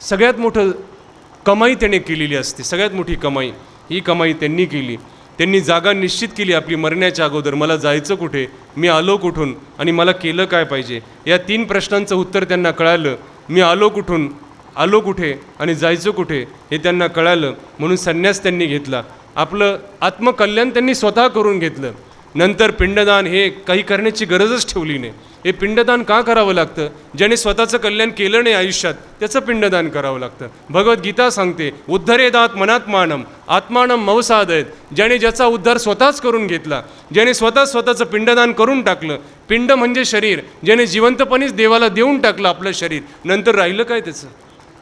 सगळ्यात मोठं कमाई त्याने केलेली असते. सगळ्यात मोठी कमाई ही कमाई त्यांनी केली. त्यांनी जागा निश्चित केली आपली मरण्याच्या अगोदर. मला जायचं कुठे, मी आलो कुठून आणि मला केलं काय पाहिजे. या 3 प्रश्नांचं उत्तर त्यांना कळालं. मी आलो कुठून, आलो कुठे आणि जायचं कुठे हे त्यांना कळालं. म्हणून संन्यास त्यांनी घेतला. आपलं आत्मकल्याण त्यांनी स्वतः करून घेतलं. नंतर पिंडदान हे काही करण्याची गरजच ठेवली नाही. हे पिंडदान का करावं लागतं, ज्याने स्वतःचं कल्याण केलं नाही आयुष्यात त्याचं पिंडदान करावं लागतं. भगवद्गीता सांगते उद्धरेदात मनात्मानम आत्मानम मवसादयत. ज्याने ज्याचा उद्धार स्वतःच करून घेतला, ज्याने स्वतःचं पिंडदान करून टाकलं. पिंड म्हणजे शरीर, ज्याने जिवंतपणेच देवाला देऊन टाकलं आपलं शरीर. नंतर राहिलं काय त्याचं,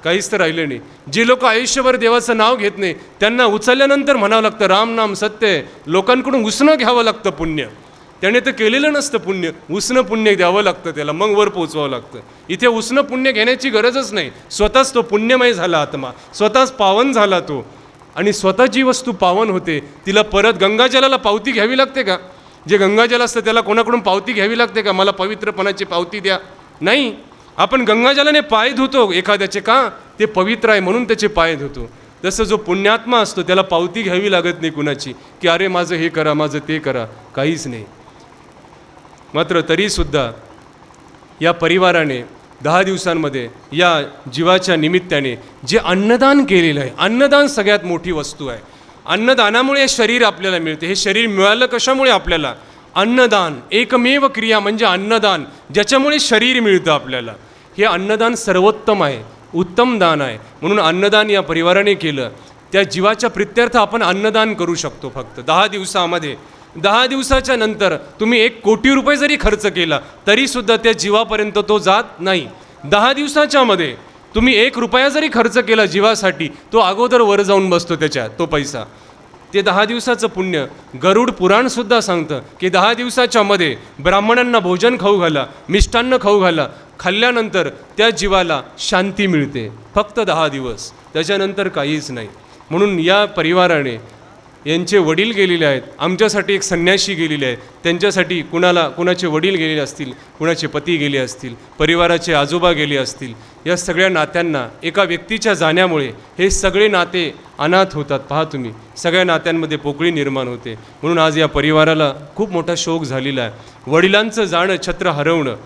काहीच तर राहिलं नाही. जे लोक आयुष्यभर देवाचं नाव घेत नाही त्यांना उचलल्यानंतर म्हणावं लागतं राम नाम सत्य आहे. लोकांकडून उसणं घ्यावं लागतं पुण्य. त्याने तर केलेलं नसतं पुण्य, उसणं पुण्य द्यावं लागतं त्याला, मग वर पोचवावं लागतं. इथे उसणं पुण्य घेण्याची गरजच नाही. स्वतःच तो पुण्यमय झाला आत्मा, स्वतःच पावन झाला तो. आणि स्वतः जी वस्तू पावन होते तिला परत गंगाजलाला पावती घ्यावी लागते का? जे गंगाजल असतं त्याला कोणाकडून पावती घ्यावी लागते का, मला पवित्रपणाची पावती द्या? नाही. आपण गंगाजलाने पाय धुतो एखाद्याचे, का ते पवित्र आहे म्हणून त्याचे पाय धुतो. तसं जो पुण्यात्मा असतो त्याला पावती घ्यावी लागत नाही कुणाची, की अरे माझं हे करा, माझं ते करा, काहीच नाही. मात्र तरीसुद्धा या परिवाराने 10 दिवसांमध्ये या जीवाच्या निमित्ताने जे अन्नदान केलेलं आहे, अन्नदान सगळ्यात मोठी वस्तू आहे. अन्नदानामुळे शरीर आपल्याला मिळते. हे शरीर मिळालं कशामुळे आपल्याला? अन्नदान. एकमेव क्रिया म्हणजे अन्नदान, ज्याच्यामुळे शरीर मिळतं आपल्याला. हे अन्नदान सर्वोत्तम आहे, उत्तम दान आहे. म्हणून अन्नदान या परिवाराने केलं. त्या जीवाच्या प्रित्यर्थ आपण अन्नदान करू शकतो फक्त 10 दिवसामध्ये. 10 दिवसाच्या नंतर तुम्ही 1 कोटी रुपये जरी खर्च केला तरीसुद्धा त्या जीवापर्यंत तो जात नाही. 10 दिवसाच्या मध्ये तुम्ही 1 रुपया जरी खर्च केला जीवासाठी, तो अगोदर वर जाऊन बसतो त्याच्या तो पैसा. ते 10 दिवसाचं पुण्य गरुड पुराणसुद्धा सांगतं की 10 दिवसाच्या मध्ये ब्राह्मणांना भोजन खाऊ घाला, मिष्टान्न खाऊ घाला. खाल्ल्यानंतर त्या जीवाला शांती मिळते. फक्त 10 दिवस, त्याच्यानंतर काहीच नाही. म्हणून या परिवाराने यांचे वडील गेलेले आहेत, आमच्यासाठी एक संन्यासी गेलेले आहेत, त्यांच्यासाठी कुणाचे वडील गेलेले असतील, कुणाचे पती गेले असतील, परिवाराचे आजोबा गेले असतील. या सगळ्या नात्यांना एका व्यक्तीच्या जाण्यामुळे हे सगळे नाते अनाथ होतात. पहा तुम्ही, सगळ्या नात्यांमध्ये पोकळी निर्माण होते. म्हणून आज या परिवाराला खूप मोठा शोक झालेला आहे. वडिलांचं जाणं, छत्र हरवणं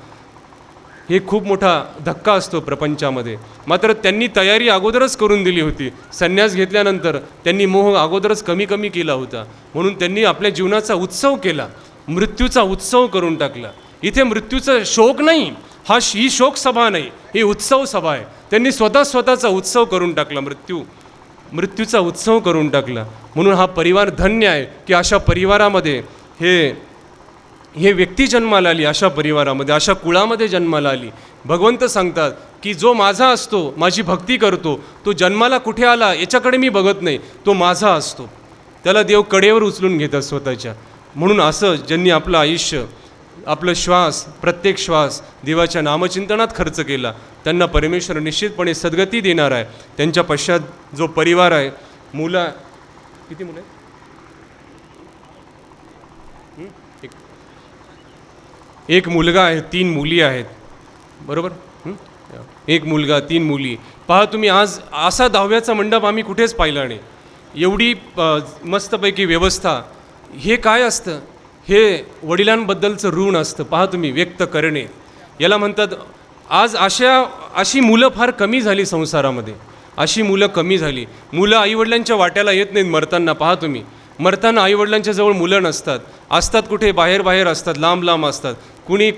हे खूप मोठा धक्का असतो प्रपंचामध्ये. मात्र त्यांनी तयारी अगोदरच करून दिली होती. संन्यास घेतल्यानंतर त्यांनी मोह अगोदरच कमी कमी केला होता. म्हणून त्यांनी आपल्या जीवनाचा उत्सव केला, मृत्यूचा उत्सव करून टाकला. इथे मृत्यूचा शोक नाही, ही शोकसभा नाही, ही उत्सव सभा आहे. त्यांनी स्वतःचा उत्सव करून टाकला, मृत्यूचा उत्सव करून टाकला. म्हणून हा परिवार धन्य आहे की अशा परिवारामध्ये हे व्यक्ती जन्माला आली, अशा परिवारामध्ये, अशा कुळामध्ये जन्माला आली. भगवंत सांगतात की जो माझा असतो, माझी भक्ती करतो, तो जन्माला कुठे आला याच्याकडे मी बघत नाही, तो माझा असतो. त्याला देव कडेवर उचलून घेतात स्वतःच्या. म्हणून असं ज्यांनी आपलं आयुष्य, आपलं श्वास, प्रत्येक श्वास देवाच्या नामचिंतनात खर्च केला त्यांना परमेश्वर निश्चितपणे सद्गती देणार आहे. त्यांच्या पश्चात जो परिवार आहे, किती मुलं आहेत? एक मुलगा आहे, 3 मुली आहेत, बरोबर? 1 मुलगा 3 मुली. पहा तुम्ही, आज असा 10व्याचा मंडप आम्ही कुठेच पाहिला नाही. एवढी मस्तपैकी व्यवस्था. हे काय असतं? हे वडिलांबद्दलचं ऋण असतं. पहा तुम्ही, व्यक्त करणे याला म्हणतात. आज अशा अशी मुलं फार कमी झाली संसारामध्ये, अशी मुलं कमी झाली. मुलं आईवडिलांच्या वाट्याला येत नाहीत मरताना. पहा तुम्ही, मरताना आईवडिलांच्या जवळ मुलं नसतात, असतात कुठे बाहेर असतात, लांब असतात.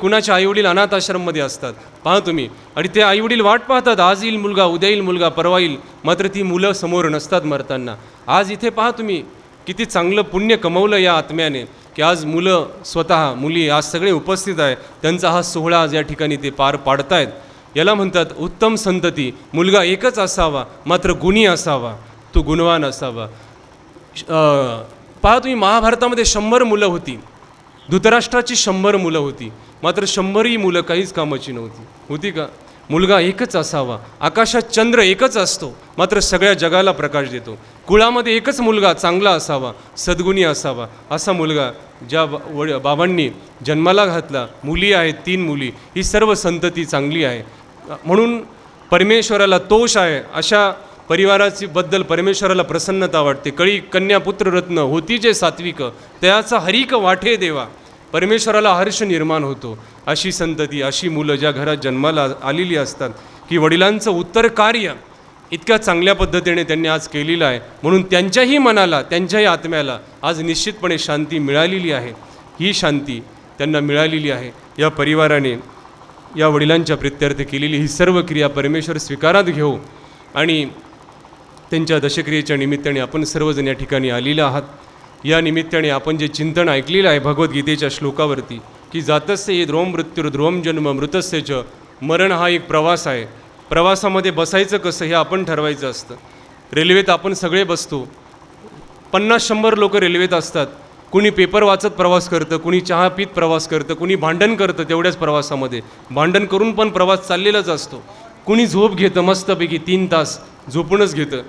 कुणाचे आईवडील अनाथ आश्रममध्ये असतात. पहा तुम्ही, आणि ते आईवडील वाट पाहतात, आज येईल मुलगा, उद्या येईल मुलगा, परवा येईल, मात्र ती मुलं समोर नसतात मरताना. आज इथे पहा तुम्ही किती चांगलं पुण्य कमवलं या आत्म्याने, की आज मुलं स्वतः, मुली आज सगळे उपस्थित आहे. त्यांचा हा सोहळा आज या ठिकाणी ते पार पाडतायत. याला म्हणतात उत्तम संतती. मुलगा एकच असावा, मात्र गुणी असावा, तो गुणवान असावा. पहा तुम्ही, महाभारतामध्ये 100 मुलं होती, धृतराष्ट्राची 100 मुलं होती, मात्र 100ही मुलं काहीच कामाची नव्हती. होती का? मुलगा एकच असावा. आकाशात चंद्र एकच असतो, मात्र सगळ्या जगाला प्रकाश देतो. कुळामध्ये एकच मुलगा चांगला असावा, सद्गुणी असावा. असा मुलगा ज्या बाबांनी जन्माला घातला, मुली आहेत 3 मुली, ही सर्व संतती चांगली आहे. म्हणून परमेश्वराला तोष आहे. अशा परिवाराची बद्दल परमेश्वराला प्रसन्नता वाटते. कळी कन्या पुत्र रत्न होती जे सात्विक, त्याचा हरिक वाठे देवा. परमेश्वराला हर्ष निर्माण होतो. अशी संतती, अशी मुलं ज्या घरात जन्माला आलेली असतात, की वडिलांचं उत्तर कार्य इतक्या चांगल्या पद्धतीने त्यांनी आज केलेलं आहे. म्हणून त्यांच्याही मनाला, त्यांच्याही आत्म्याला आज निश्चितपणे शांती मिळालेली आहे. ही शांती त्यांना मिळालेली आहे. या परिवाराने या वडिलांच्या प्रित्यर्थ केलेली ही सर्व क्रिया परमेश्वर स्वीकारात घेऊ. आणि त्यांच्या दशक्रियेच्या निमित्ताने आपण सर्वजण या ठिकाणी आलेले आहात. या निमित्ताने आपण जे चिंतन ऐकलेलं आहे भगवद्गीतेच्या श्लोकावरती, की जातस्य ये ध्रुवम मृत्यू ध्रुवम जन्म मृतस्य च. मरण हा एक प्रवास आहे. प्रवासामध्ये बसायचं कसं हे आपण ठरवायचं असतं. रेल्वेत आपण सगळे बसतो, 50-100 लोक रेल्वेत असतात. कुणी पेपर वाचत प्रवास करतं, कुणी चहा पीत प्रवास करतं, कुणी भांडण करतं. तेवढ्याच प्रवासामध्ये भांडण करून पण प्रवास चाललेलाच असतो. कुणी झोप घेतं, मस्तपैकी 3 तास झोपूनच घेतं.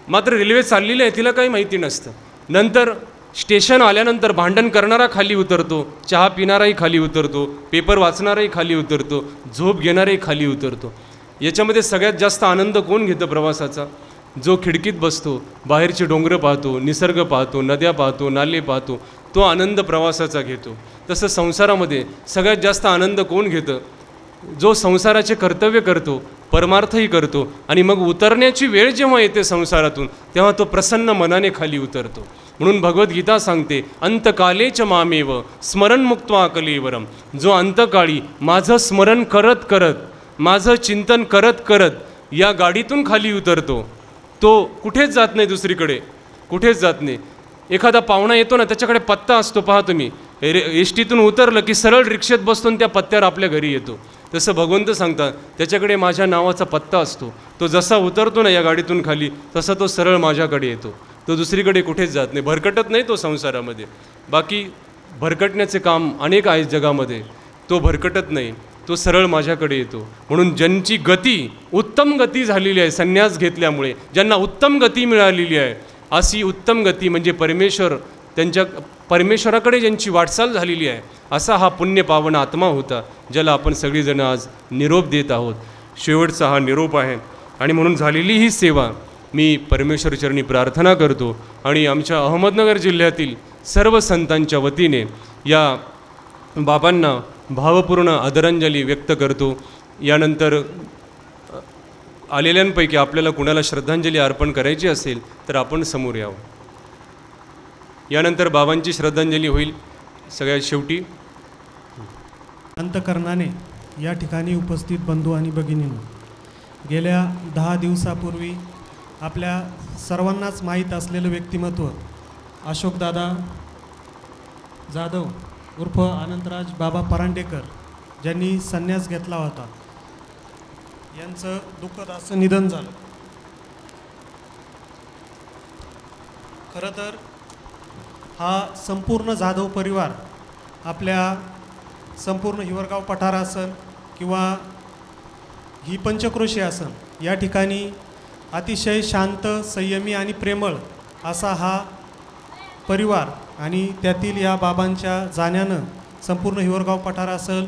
मात्र रेल्वे चाललेली आहे तिला काही माहिती नसतं. नंतर स्टेशन आल्यानंतर भांडण करणारा खाली उतरतो, चहा पिणाराही खाली उतरतो, पेपर वाचणाराही खाली उतरतो, झोप घेणाराही खाली उतरतो. याच्यामध्ये सगळ्यात जास्त आनंद कोण घेतं प्रवासाचा? जो खिडकीत बसतो, बाहेरचे डोंगर पाहतो, निसर्ग पाहतो, नद्या पाहतो, नाले पाहतो, तो आनंद प्रवासाचा घेतो. तसं संसारामध्ये सगळ्यात जास्त आनंद कोण घेतं? जो संसाराचे कर्तव्य करतो, परमार्थही करतो, आणि मग उतरण्याची वेळ जेव्हा येते संसारातून, तेव्हा तो प्रसन्न मनाने खाली उतरतो. म्हणून भगवद्गीता सांगते, अंतकालेच मामेव स्मरण मुक्त्वा कलेवरम. जो अंतकाळी माझं स्मरण करत करत, माझं चिंतन करत करत या गाडीतून खाली उतरतो, तो कुठेच जात नाही, दुसरीकडे कुठेच जात नाही. एखादा पाहुणा येतो ना, त्याच्याकडे पत्ता असतो. पहा तुम्ही, एस टीतून उतरलं की सरळ रिक्षेत बसतो आणि त्या पत्त्यावर आपल्या घरी येतो. तसं भगवंत सांगतात, त्याच्याकडे माझ्या नावाचा पत्ता असतो. तो जसा उतरतो ना या गाडीतून खाली, तसा तो सरळ माझ्याकडे येतो. तो दुसरीकडे कुठेच जात नाही, भरकटत नाही तो संसारामध्ये. बाकी भरकटण्याचे काम अनेक आहेत जगामध्ये, तो भरकटत नाही, तो सरळ माझ्याकडे येतो. म्हणून ज्यांची गती उत्तम गती झालेली आहे संन्यास घेतल्यामुळे, ज्यांना उत्तम गती मिळालेली आहे, अशी उत्तम गती म्हणजे परमेश्वराकडे ज्यांची वाटचाल झालेली आहे, असा हा पुण्यपावन आत्मा होता, ज्याला आपण सगळीजणं आज निरोप देत आहोत. शेवटचा हा निरोप आहे. आणि म्हणून झालेली ही सेवा मी परमेश्वरचरणी प्रार्थना करतो. आणि आमच्या अहमदनगर जिल्ह्यातील सर्व संतांच्या वतीने या बाबांना भावपूर्ण आदरांजली व्यक्त करतो. यानंतर आलेल्यांपैकी आपल्याला कुणाला श्रद्धांजली अर्पण करायची असेल तर आपण समोर यावं. यानंतर बाबांची श्रद्धांजली होईल सगळ्यात शेवटी. अंतकरणाने या ठिकाणी उपस्थित बंधू आणि भगिनींनो, गेल्या 10 दिवसापूर्वी आपल्या सर्वांनाच माहीत असलेलं व्यक्तिमत्व अशोकदादा जाधव उर्फ अनंतराज बाबा परांडेकर, ज्यांनी संन्यास घेतला होता, यांचं दुःखद असं निधन झालं. खरं तर हा संपूर्ण जाधव परिवार आपल्या संपूर्ण हिवरगाव पठार असन किंवा ही पंचक्रोशी असन, या ठिकाणी अतिशय शांत, संयमी आणि प्रेमळ असा हा परिवार, आणि त्यातील या बाबांच्या जाण्यानं संपूर्ण हिवरगाव पठार असेल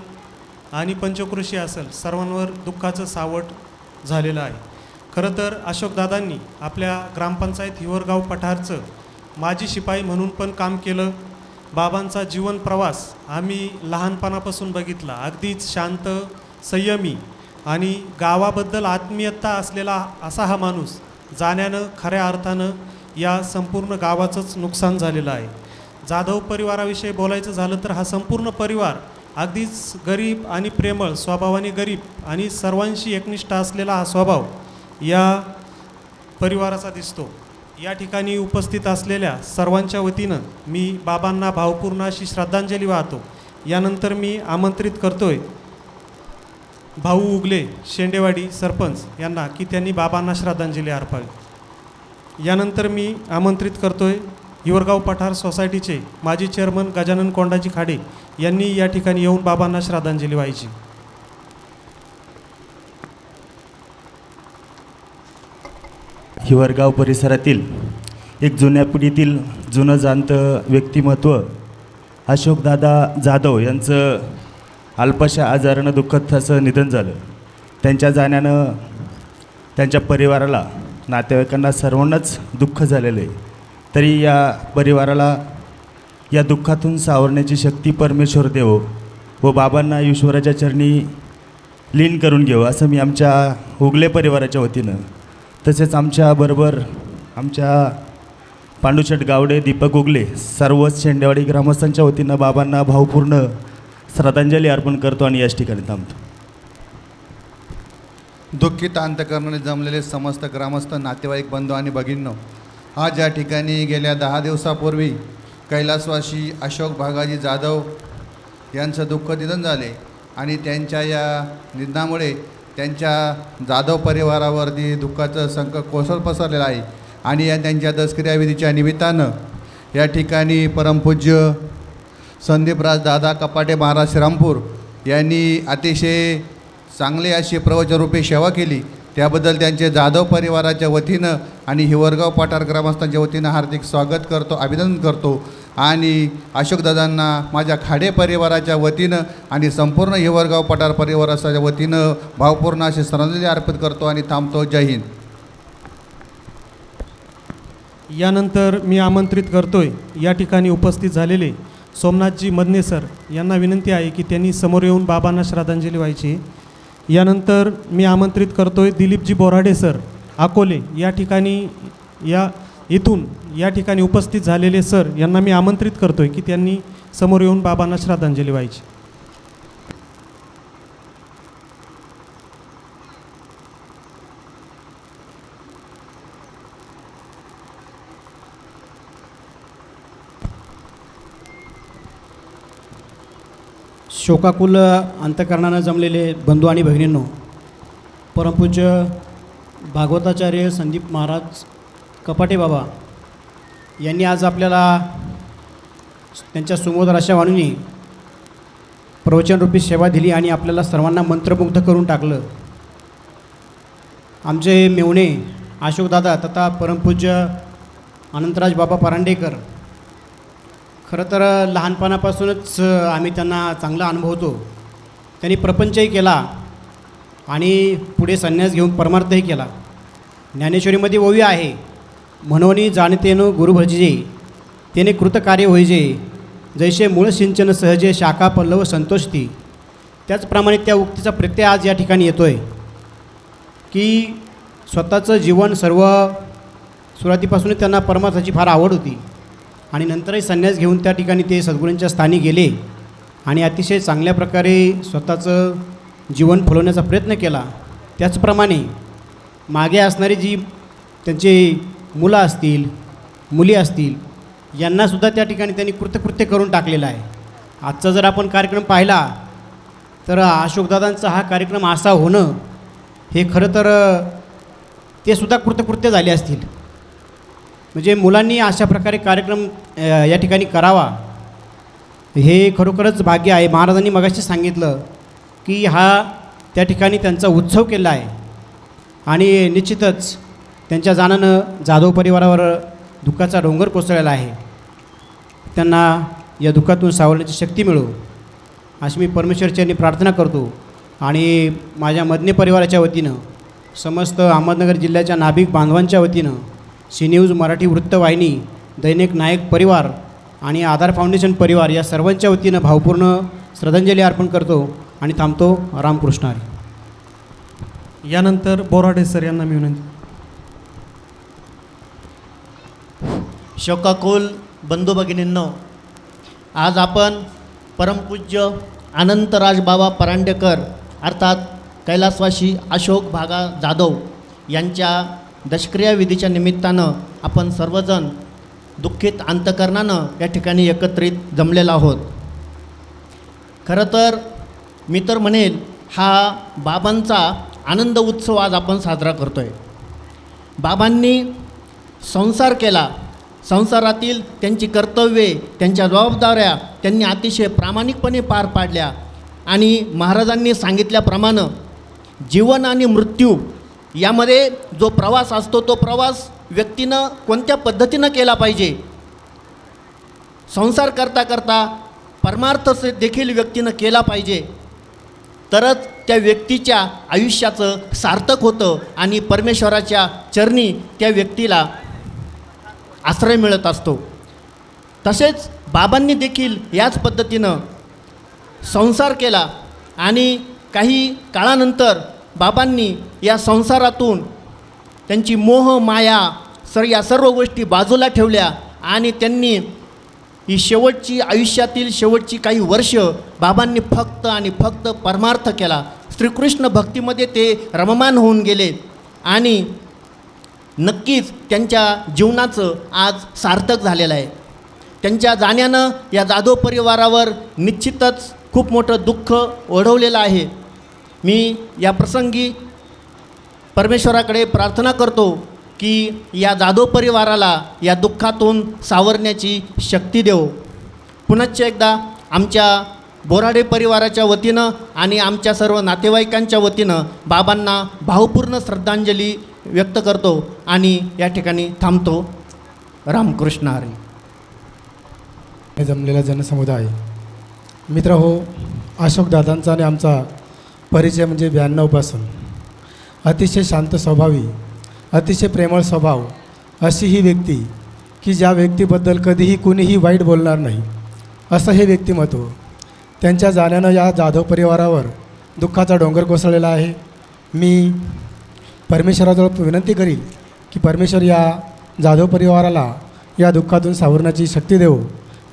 आणि पंचक्रोशी असेल, सर्वांवर दुःखाचं सावट झालेलं आहे. खरं तर अशोकदादांनी आपल्या ग्रामपंचायत हिवरगाव पठारचं माजी शिपाई म्हणून पण काम केलं. बाबांचा जीवन प्रवास आम्ही लहानपणापासून बघितला. अगदीच शांत, संयमी आणि गावाबद्दल आत्मीयता असलेला असा हा माणूस जाण्यानं खऱ्या अर्थानं या संपूर्ण गावाचंच नुकसान झालेलं आहे. जाधव परिवाराविषयी बोलायचं झालं तर हा संपूर्ण परिवार अगदीच गरीब आणि प्रेमळ स्वभावाने गरीब आणि सर्वांशी एकनिष्ठ असलेला हा स्वभाव या परिवाराचा दिसतो. या ठिकाणी उपस्थित असलेल्या सर्वांच्या वतीनं मी बाबांना भावपूर्ण अशी श्रद्धांजली वाहतो. यानंतर मी आमंत्रित करतोय भाऊ उगले शेंडेवाडी सरपंच यांना की त्यांनी बाबांना श्रद्धांजली अर्पावी. यानंतर मी आमंत्रित करतोय हिवरगाव पठार सोसायटीचे माजी चेअरमन गजानन कोंडाजी खाडे यांनी या ठिकाणी येऊन बाबांना श्रद्धांजली वाहायची. हिवरगाव परिसरातील एक जुन्या पिढीतील जुनं जाणतं व्यक्तिमत्व अशोकदादा जाधव यांचं अल्पशा आजारानं दुःखद असं निधन झालं. त्यांच्या जाण्यानं त्यांच्या परिवाराला, नातेवाईकांना, सर्वांनाच दुःख झालेलं आहे. तरी या परिवाराला या दुःखातून सावरण्याची शक्ती परमेश्वर देवो व बाबांना ईश्वराच्या चरणी लीन करून घेऊ असं मी आमच्या उगले परिवाराच्या वतीनं, तसेच आमच्याबरोबर आमच्या पांडुशेठ गावडे, दीपक उगले, सर्वच शेंडेवाडी ग्रामस्थांच्या वतीनं बाबांना भावपूर्ण श्रद्धांजली अर्पण करतो आणि याच ठिकाणी थांबतो. दुःखित अंतकरणाने जमलेले समस्त ग्रामस्थ, नातेवाईक, बंधू आणि भगिनींनो, आज या ठिकाणी गेल्या 10 दिवसापूर्वी कैलासवासी अशोक भागाजी जाधव यांचं दुःख निधन झाले आणि त्यांच्या या निधनामुळे त्यांच्या जाधव परिवारावरती दुःखाचं संकट कोसळ पसरलेलं आहे. आणि या त्यांच्या दसक्रियाविधीच्या निमित्तानं या ठिकाणी परमपूज्य संदीपराज दादा कपाटे महाराज श्रीरामपूर यांनी अतिशय चांगली अशी प्रवचनरूपी सेवा केली. त्याबद्दल त्यांचे जाधव परिवाराच्या वतीनं आणि हिवरगाव पठार ग्रामस्थांच्या वतीनं हार्दिक स्वागत करतो, अभिनंदन करतो. आणि अशोकदादांना माझ्या खाडे परिवाराच्या वतीनं आणि संपूर्ण हिवरगाव पठार परिवाराच्या वतीनं भावपूर्ण अशी श्रद्धांजली अर्पित करतो आणि थांबतो. जय हिंद. यानंतर मी आमंत्रित करतोय या ठिकाणी उपस्थित झालेले सोमनाथजी मदने सर यांना विनंती आहे की त्यांनी समोर येऊन बाबांना श्रद्धांजली व्हायची. यानंतर मी आमंत्रित करतोय दिलीपजी बोराडे सर अकोले या ठिकाणी इथून या ठिकाणी उपस्थित झालेले सर यांना मी आमंत्रित करतोय की त्यांनी समोर येऊन बाबांना श्रद्धांजली व्हायची. शोकाकुल अंतकरणानं जमलेले बंधू आणि भगिनींनो, परमपूज्य भागवताचार्य संदीप महाराज कपाटे बाबा यांनी आज आपल्याला त्यांच्या सुमोद अशा वाणीने प्रवचनरूपी सेवा दिली आणि आपल्याला सर्वांना मंत्रमुग्ध करून टाकलं. आमचे मेवणे अशोकदादा तथा परमपूज्य अनंतराज बाबा परांडेकर, खरं तर लहानपणापासूनच आम्ही त्यांना चांगला अनुभवतो. त्यांनी प्रपंचही केला आणि पुढे संन्यास घेऊन परमार्थही केला. ज्ञानेश्वरीमध्ये ओवी आहे, म्हणोनी जाणतेनो गुरु भजिजे तेने कृतकार्य होईजे, जैसे मूळ सिंचन सहजे शाखा पल्लव संतोषती. त्याचप्रमाणे त्या उक्तीचा प्रत्यय आज या ठिकाणी येतो आहे की स्वतःचं जीवन सर्व सुरुवातीपासूनच त्यांना परमार्थाची फार आवड होती आणि नंतरही संन्यास घेऊन त्या ठिकाणी ते सद्गुरूंच्या स्थानी गेले आणि अतिशय चांगल्या प्रकारे स्वतःचं जीवन फुलवण्याचा प्रयत्न केला. त्याचप्रमाणे मागे असणारी जी त्यांची मुलं असतील, मुली असतील, यांनासुद्धा त्या ठिकाणी त्यांनी कृतकृत्य करून टाकलेला आहे. आजचा जर आपण कार्यक्रम पाहिला तर अशोकदादांचा हा कार्यक्रम असा होणं हे खरं तर ते सुद्धा कृतकृत्य झाले असतील. म्हणजे मुलांनी अशा प्रकारे कार्यक्रम या ठिकाणी करावा हे खरोखरच भाग्य आहे. महाराजांनी मगाशी सांगितलं की हा त्या ठिकाणी त्यांचा उत्सव केला आहे आणि निश्चितच त्यांच्या जाण्यानं जाधव परिवारावर दुःखाचा डोंगर कोसळलेला आहे. त्यांना या दुःखातून सावरण्याची शक्ती मिळो अशी मी परमेश्वरचरणी प्रार्थना करतो. आणि माझ्या मदने परिवाराच्या वतीनं, समस्त अहमदनगर जिल्ह्याच्या नाभिक बांधवांच्या वतीनं, सी न्यूज मराठी वृत्तवाहिनी, दैनिक नायक परिवार आणि आधार फाउंडेशन परिवार या सर्वांच्या वतीनं भावपूर्ण श्रद्धांजली अर्पण करतो आणि थांबतो. रामकृष्ण हरी. यानंतर बोराडे सर यांना मी विनंती. शोकाकुल बंधू भगिनींनो, आज आपण परमपूज्य अनंतराज बाबा परांडेकर अर्थात कैलासवासी अशोक भागा जाधव यांच्या दशक्रिया विधीच्या निमित्तानं आपण सर्वजण दुःखित अंतकरणानं या ठिकाणी एकत्रित जमलेलो आहोत. खरं तर मी तर म्हणेल हा बाबांचा आनंद उत्सव आज आपण साजरा करतो आहे. बाबांनी संसार केला, संसारातील त्यांची कर्तव्ये, त्यांच्या जबाबदाऱ्या त्यांनी अतिशय प्रामाणिकपणे पार पाडल्या आणि महाराजांनी सांगितल्याप्रमाणे जीवन आणि मृत्यू यामध्ये जो प्रवास असतो तो प्रवास व्यक्तीनं कोणत्या पद्धतीनं केला पाहिजे, संसार करता करता परमार्थ देखील व्यक्तीनं केला पाहिजे, तरच त्या व्यक्तीच्या आयुष्याचं सार्थक होतं आणि परमेश्वराच्या चरणी त्या व्यक्तीला आश्रय मिळत असतो. तसेच बाबांनी देखील याच पद्धतीनं संसार केला आणि काही काळानंतर बाबांनी या संसारातून त्यांची मोह माया या सर्व गोष्टी बाजूला ठेवल्या आणि त्यांनी ही शेवटची आयुष्यातील शेवटची काही वर्ष बाबांनी फक्त आणि फक्त परमार्थ केला. श्रीकृष्ण भक्तीमध्ये ते रममान होऊन गेले आणि नक्कीच त्यांच्या जीवनाचं आज सार्थक झालेलं आहे. त्यांच्या जाण्यानं या जाधव परिवारावर निश्चितच खूप मोठं दुःख ओढवलेलं आहे. मी या प्रसंगी परमेश्वराकडे प्रार्थना करतो की या जाधव परिवाराला या दुःखातून सावरण्याची शक्ती देव. पुनश्च एकदा आमच्या बोराडे परिवाराच्या वतीनं आणि आमच्या सर्व नातेवाईकांच्या वतीनं बाबांना भावपूर्ण श्रद्धांजली व्यक्त करतो आणि या ठिकाणी थांबतो. रामकृष्ण हरी. हे जमलेला जनसमुदाय मित्र हो, अशोकदादांचा आणि आमचा परिचय म्हणजे 92पासून. अतिशय शांत स्वभावी, अतिशय प्रेमळ स्वभाव अशी ही व्यक्ती की ज्या व्यक्तीबद्दल कधीही कुणीही वाईट बोलणार नाही असं हे व्यक्तिमत्व. त्यांच्या जाण्यानं या जाधव परिवारावर दुःखाचा डोंगर कोसळलेला आहे. मी परमेश्वराजवळ विनंती करील की परमेश्वर या जाधव परिवाराला या दुःखातून सावरण्याची शक्ती देवो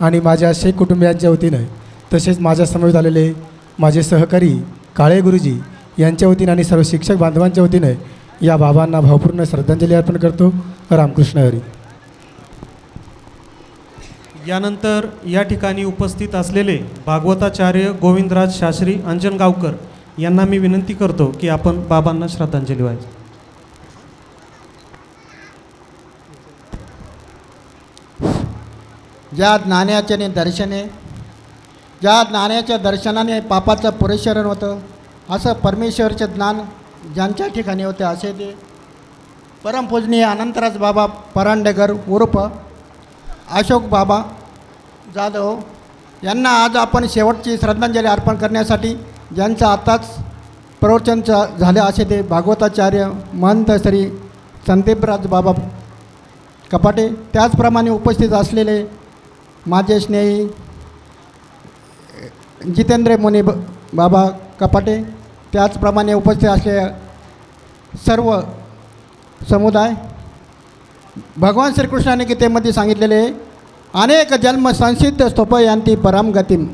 आणि माझ्या शेख कुटुंबियांच्या वतीनं तसेच माझ्या समवेत आलेले माझे सहकारी काळे गुरुजी यांच्या वतीनं आणि सर्व शिक्षक बांधवांच्या वतीनं या बाबांना भावपूर्ण श्रद्धांजली अर्पण करतो. रामकृष्ण हरी. यानंतर या ठिकाणी उपस्थित असलेले भागवताचार्य गोविंदराज शास्त्री अंजनगावकर यांना मी विनंती करतो की आपण बाबांना श्रद्धांजली व्हायची. ज्या ज्ञानाचे दर्शने, ज्या ज्ञानाच्या दर्शनाने पापाचं पुरेशरण होतं, असं परमेश्वरचे ज्ञान ज्यांच्या ठिकाणी होते असे ते परमपूजनीय अनंतराज बाबा परांडेकर उर्फ अशोक बाबा जाधव यांना आज आपण शेवटची श्रद्धांजली अर्पण करण्यासाठी ज्यांचं आताच प्रवचन झाले असे ते भागवताचार्य महंत श्री संदीपराज बाबा कपाटे, त्याचप्रमाणे उपस्थित असलेले माझे स्नेही जितेंद्र मुनी बाबा कपाटे, त्याचप्रमाणे उपस्थित असलेले सर्व समुदाय. भगवान श्रीकृष्णाने गीतेमध्ये सांगितलेले अनेक जन्म संसिद्ध स्तोपयांती परम गतिम.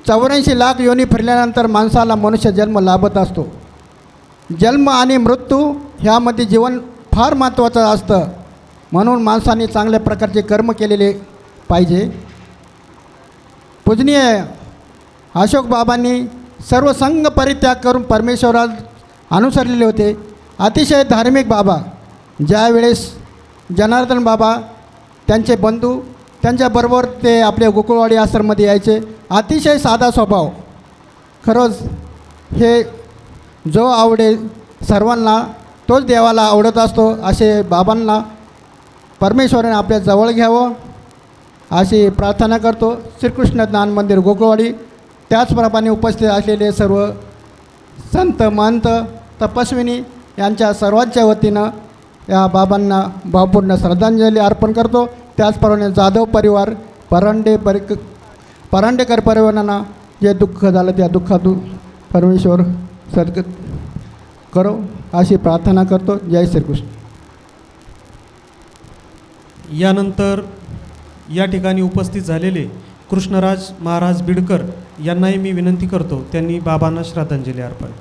84 लाख योनी फिरल्यानंतर माणसाला मनुष्य जन्म लाभत असतो. जन्म आणि मृत्यू ह्यामध्ये जीवन फार महत्त्वाचं असतं, म्हणून माणसाने चांगल्या प्रकारचे कर्म केलेले पाहिजे. पूजनीय अशोक बाबांनी सर्व संघ परित्याग करून परमेश्वराला अनुसरलेले होते. अतिशय धार्मिक बाबा. ज्यावेळेस जनार्दन बाबा त्यांचे बंधू त्यांच्याबरोबर ते आपल्या गोकुळवाडी आश्रममध्ये यायचे. अतिशय साधा स्वभाव. खरंच हे जो आवडेल सर्वांना तोच देवाला आवडत असतो, असे बाबांना परमेश्वराने आपल्या जवळ घ्यावं अशी प्रार्थना करतो. श्रीकृष्ण ज्ञान मंदिर गोकुळवाडी, त्याचप्रमाणे उपस्थित असलेले सर्व संत महंत तपस्विनी यांच्या सर्वांच्या वतीनं या बाबांना भावपूर्ण श्रद्धांजली अर्पण करतो. त्याचप्रमाणे जाधव परिवार परांडेकर परिवारांना जे दुःख झालं त्या दुःखातून परमेश्वर सद्गत करो अशी प्रार्थना करतो. जय श्रीकृष्ण. यानंतर या ठिकाणी उपस्थित झालेले कृष्णराज महाराज बिडकर यांनाही मी विनंती करतो त्यांनी बाबांना श्रद्धांजली अर्पण.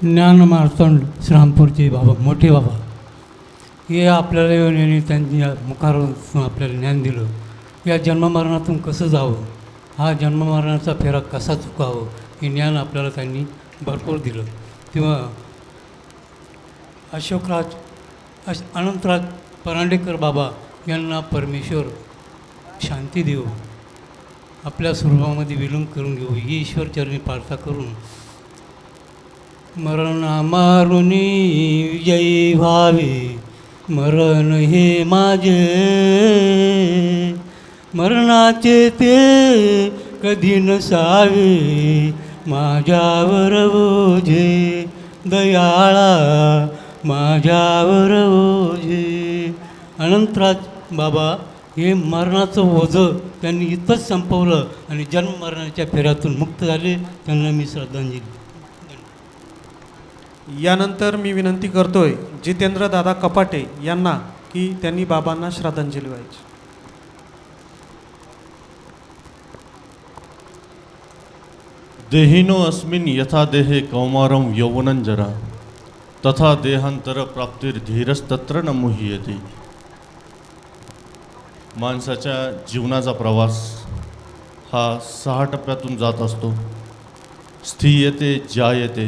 ज्ञान मार्तंड श्रीरामपूरचे बाबा, मोठे बाबा, हे आपल्याला येऊन यांनी त्यांनी मुखारून आपल्याला ज्ञान दिलं. या जन्ममरणातून कसं जावं, हा जन्ममरणाचा फेरा कसा चुकावं, हे ज्ञान आपल्याला त्यांनी भरपूर दिलं. तेव्हा अनंतराज परांडेकर बाबा यांना परमेश्वर शांती देऊ, आपल्या स्वरूपामध्ये विलीन करून घेऊ ही ईश्वरचरणी प्रार्थना करून मरण मारुनी विजयी व्हावे, मरण हे माझे मरणाचे ते कधी नसावे, माझ्यावर ओझे दयाळा माझ्यावर ओझे. अनंतराज बाबा हे मरणाचं ओझं त्यांनी इथंच संपवलं आणि जन्ममरणाच्या फेऱ्यातून मुक्त झाले. त्यांना मी श्रद्धांजली. यानंतर मी विनंती करतोय जितेंद्र दादा कपाटे यांना की त्यांनी बाबांना श्रद्धांजली व्हायची. देहिनो अस्मिन् यथा देहे कौमारं यौवनं जरा तथा देहांतर प्राप्तिर्धीरस्तत्र न मुह्यते. माणसाच्या जीवनाचा प्रवास हा 6 टप्प्यातून जात असतो. स्थीयते, जायते,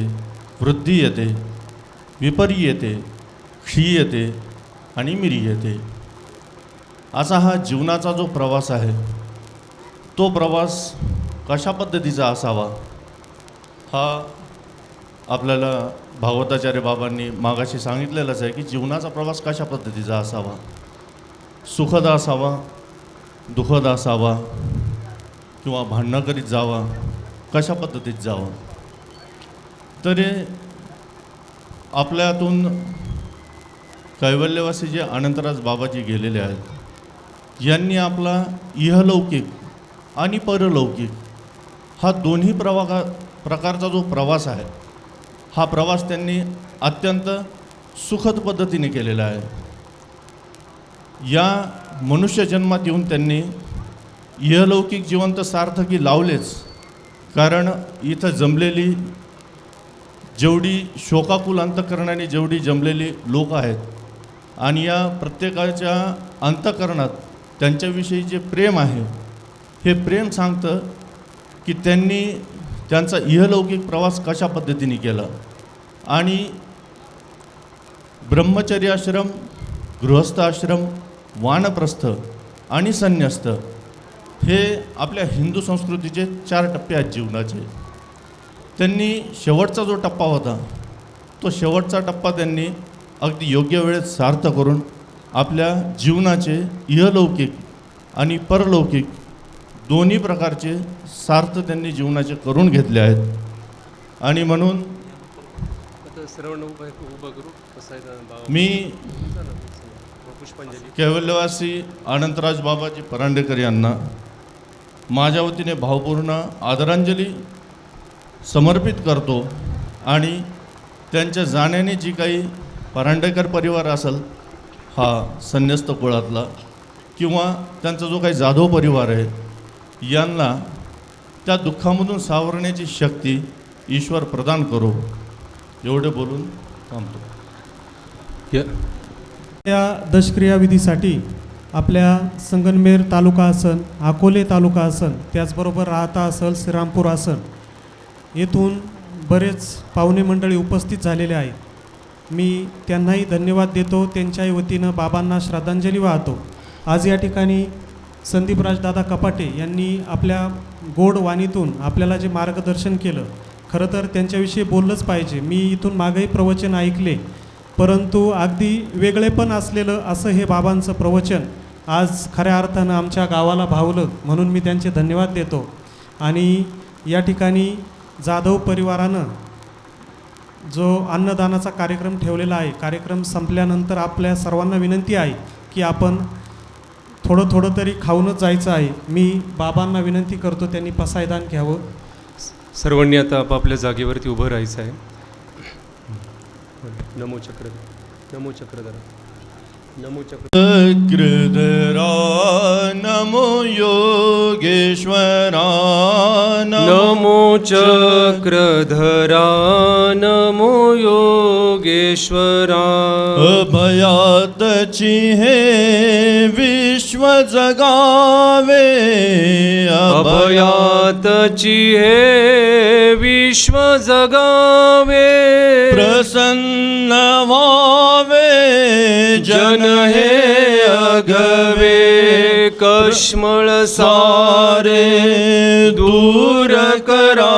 वृद्धी येते, विपर्यते, क्षीयते आणि मिरियते. असा हा जीवनाचा जो प्रवास आहे तो प्रवास कशा पद्धतीचा असावा हा आपल्याला भागवताचार्य बाबांनी मागाशी सांगितलेलंच आहे की जीवनाचा प्रवास कशा पद्धतीचा असावा. सुखद असावा, दुःखद असावा किंवा भांडणं करीत जावा, कशा पद्धतीत जावं. तरी आपल्यातून कैवल्यवासी जे अनंतराज बाबाजी गेलेले आहेत यांनी आपला इहलौकिक आणि परलौकिक हा दोन्ही प्रकारचा जो प्रवास आहे हा प्रवास त्यांनी अत्यंत सुखद पद्धतीने केलेला आहे. या मनुष्य जन्मात येऊन त्यांनी इहलौकिक जीवन तर सार्थकी लावलेच, कारण इथं जमलेली जेवढी शोकाकुल अंतःकरणाने जेवढी जमलेली लोक आहेत आणि या प्रत्येकाच्या अंतःकरणात त्यांच्याविषयी जे प्रेम आहे हे प्रेम सांगतं की त्यांनी त्यांचा इहलौकिक प्रवास कशा पद्धतीने केला. आणि ब्रह्मचर्य आश्रम, गृहस्थ आश्रम, वानप्रस्थ आणि संन्यस्त हे आपल्या हिंदू संस्कृतीचे 4 टप्पे आहेत जीवनाचे. त्यांनी शेवटचा जो टप्पा होता तो शेवटचा टप्पा त्यांनी अगदी योग्य वेळेत सार्थ करून आपल्या जीवनाचे इहलौकिक आणि परलौकिक दोन्ही प्रकारचे सार्थ त्यांनी जीवनाचे करून घेतले आहेत. आणि म्हणून मी कैवल्यवासी अनंतराज बाबाजी परांडेकर यांना माझ्या वतीने भावपूर्ण आदरांजली समर्पित करतो. आणि त्यांच्या जाण्याने जी काही परांडेकर परिवार असेल हा संन्यस्त कुळातला किंवा त्यांचा जो काही जाधव परिवार आहे यांना त्या दुःखामधून सावरण्याची शक्ती ईश्वर प्रदान करो. एवढे बोलून थांबतो. या दशक्रियाविधीसाठी आपल्या संगमनेर तालुका असन, अकोले तालुका असन, त्याचबरोबर राहता असेल श्रीरामपूर असन येथून बरेच पाहुणे मंडळी उपस्थित झालेले आहेत. मी त्यांनाही धन्यवाद देतो. त्यांच्याही वतीनं बाबांना श्रद्धांजली वाहतो. आज या ठिकाणी संदीपराजदादा कपाटे यांनी आपल्या गोड वाणीतून आपल्याला जे मार्गदर्शन केलं, खरं तर त्यांच्याविषयी बोललंच पाहिजे. मी इथून मागेही प्रवचन ऐकले, परंतु अगदी वेगळेपण असलेलं असं हे बाबांचं प्रवचन आज खऱ्या अर्थानं आमच्या गावाला भावलं, म्हणून मी त्यांचे धन्यवाद देतो. आणि या ठिकाणी जाधव परिवारानं जो अन्नदानाचा कार्यक्रम ठेवलेला आहे, कार्यक्रम संपल्यानंतर आपल्या सर्वांना विनंती आहे की आपण थोडं थोडं तरी खाऊनच जायचं आहे. मी बाबांना विनंती करतो त्यांनी पसायदान घ्यावं. सर्वांनी आता आपापल्या जागेवरती उभं राहायचं आहे. नमो चक्रधरा, नमो चक्रधरा, नमो चक्रधरा. चक्रधरा नमो योगेश्वरा नमो चक्रधरा, नमो योगेश्वरा. अभयातची हे विश्व जगावे, अभयातची हे विश्व जगावे. प्रसन्न व्हावे जन हे अगवे, कश्मळ सारे दूर करा.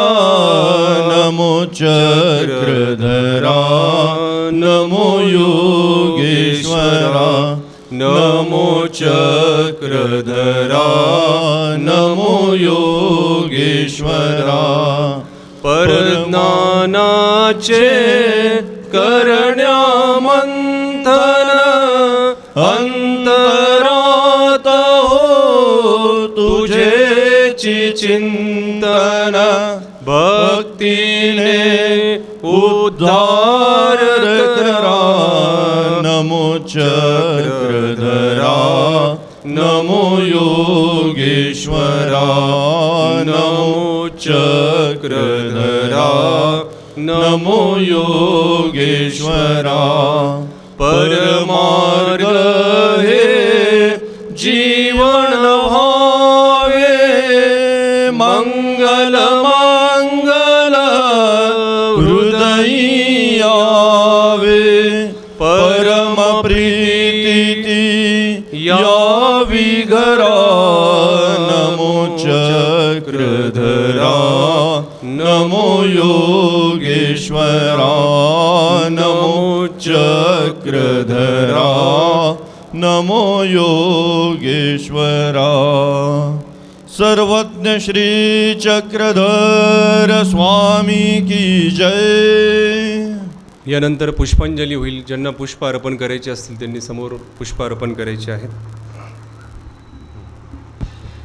नमो चक्रधरा नमो योगेश्वरा. नमो चक्रधरा, नमो योगेश्वरा. परज्ञानाचे करण्या मंथन, अंतरात हो तुझेची चिंतन. भक्तीने उद्धार करा. नमो चक्रधरा नमो योगेश्वरा. नमो चक्रधरा नमो योगेश्वरा. परमार्ग हे जीवन व्हावे, मंगल मंगल हृदयी यावे. परम प्रीती यावी घरा. नमो चक्रधरा नमो योगेश्वरा. नमो चक्रधरा नमो योगेश्वरा. सर्वज्ञ श्री चक्रधर स्वामी की जय. यानंतर पुष्पांजली होईल. ज्यांना पुष्प अर्पण करायचे असतील त्यांनी समोर पुष्प अर्पण करायचे आहेत.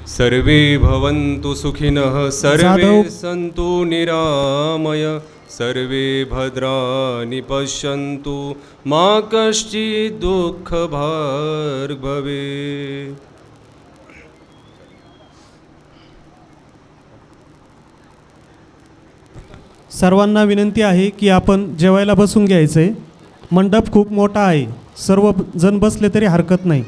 सर्वे भवन्तु सुखिनः, सर्वे जाधव. सन्तु निरामय, सर्वे भद्राणि पश्यन्तु, मा कश्चित् दुःखभाग् भवेत्. सर्वांना विनंती आहे की आपण जेवायला बसून घ्यायचं आहे. मंडप खूप मोठा आहे, सर्व जण बसले तरी हरकत नाही.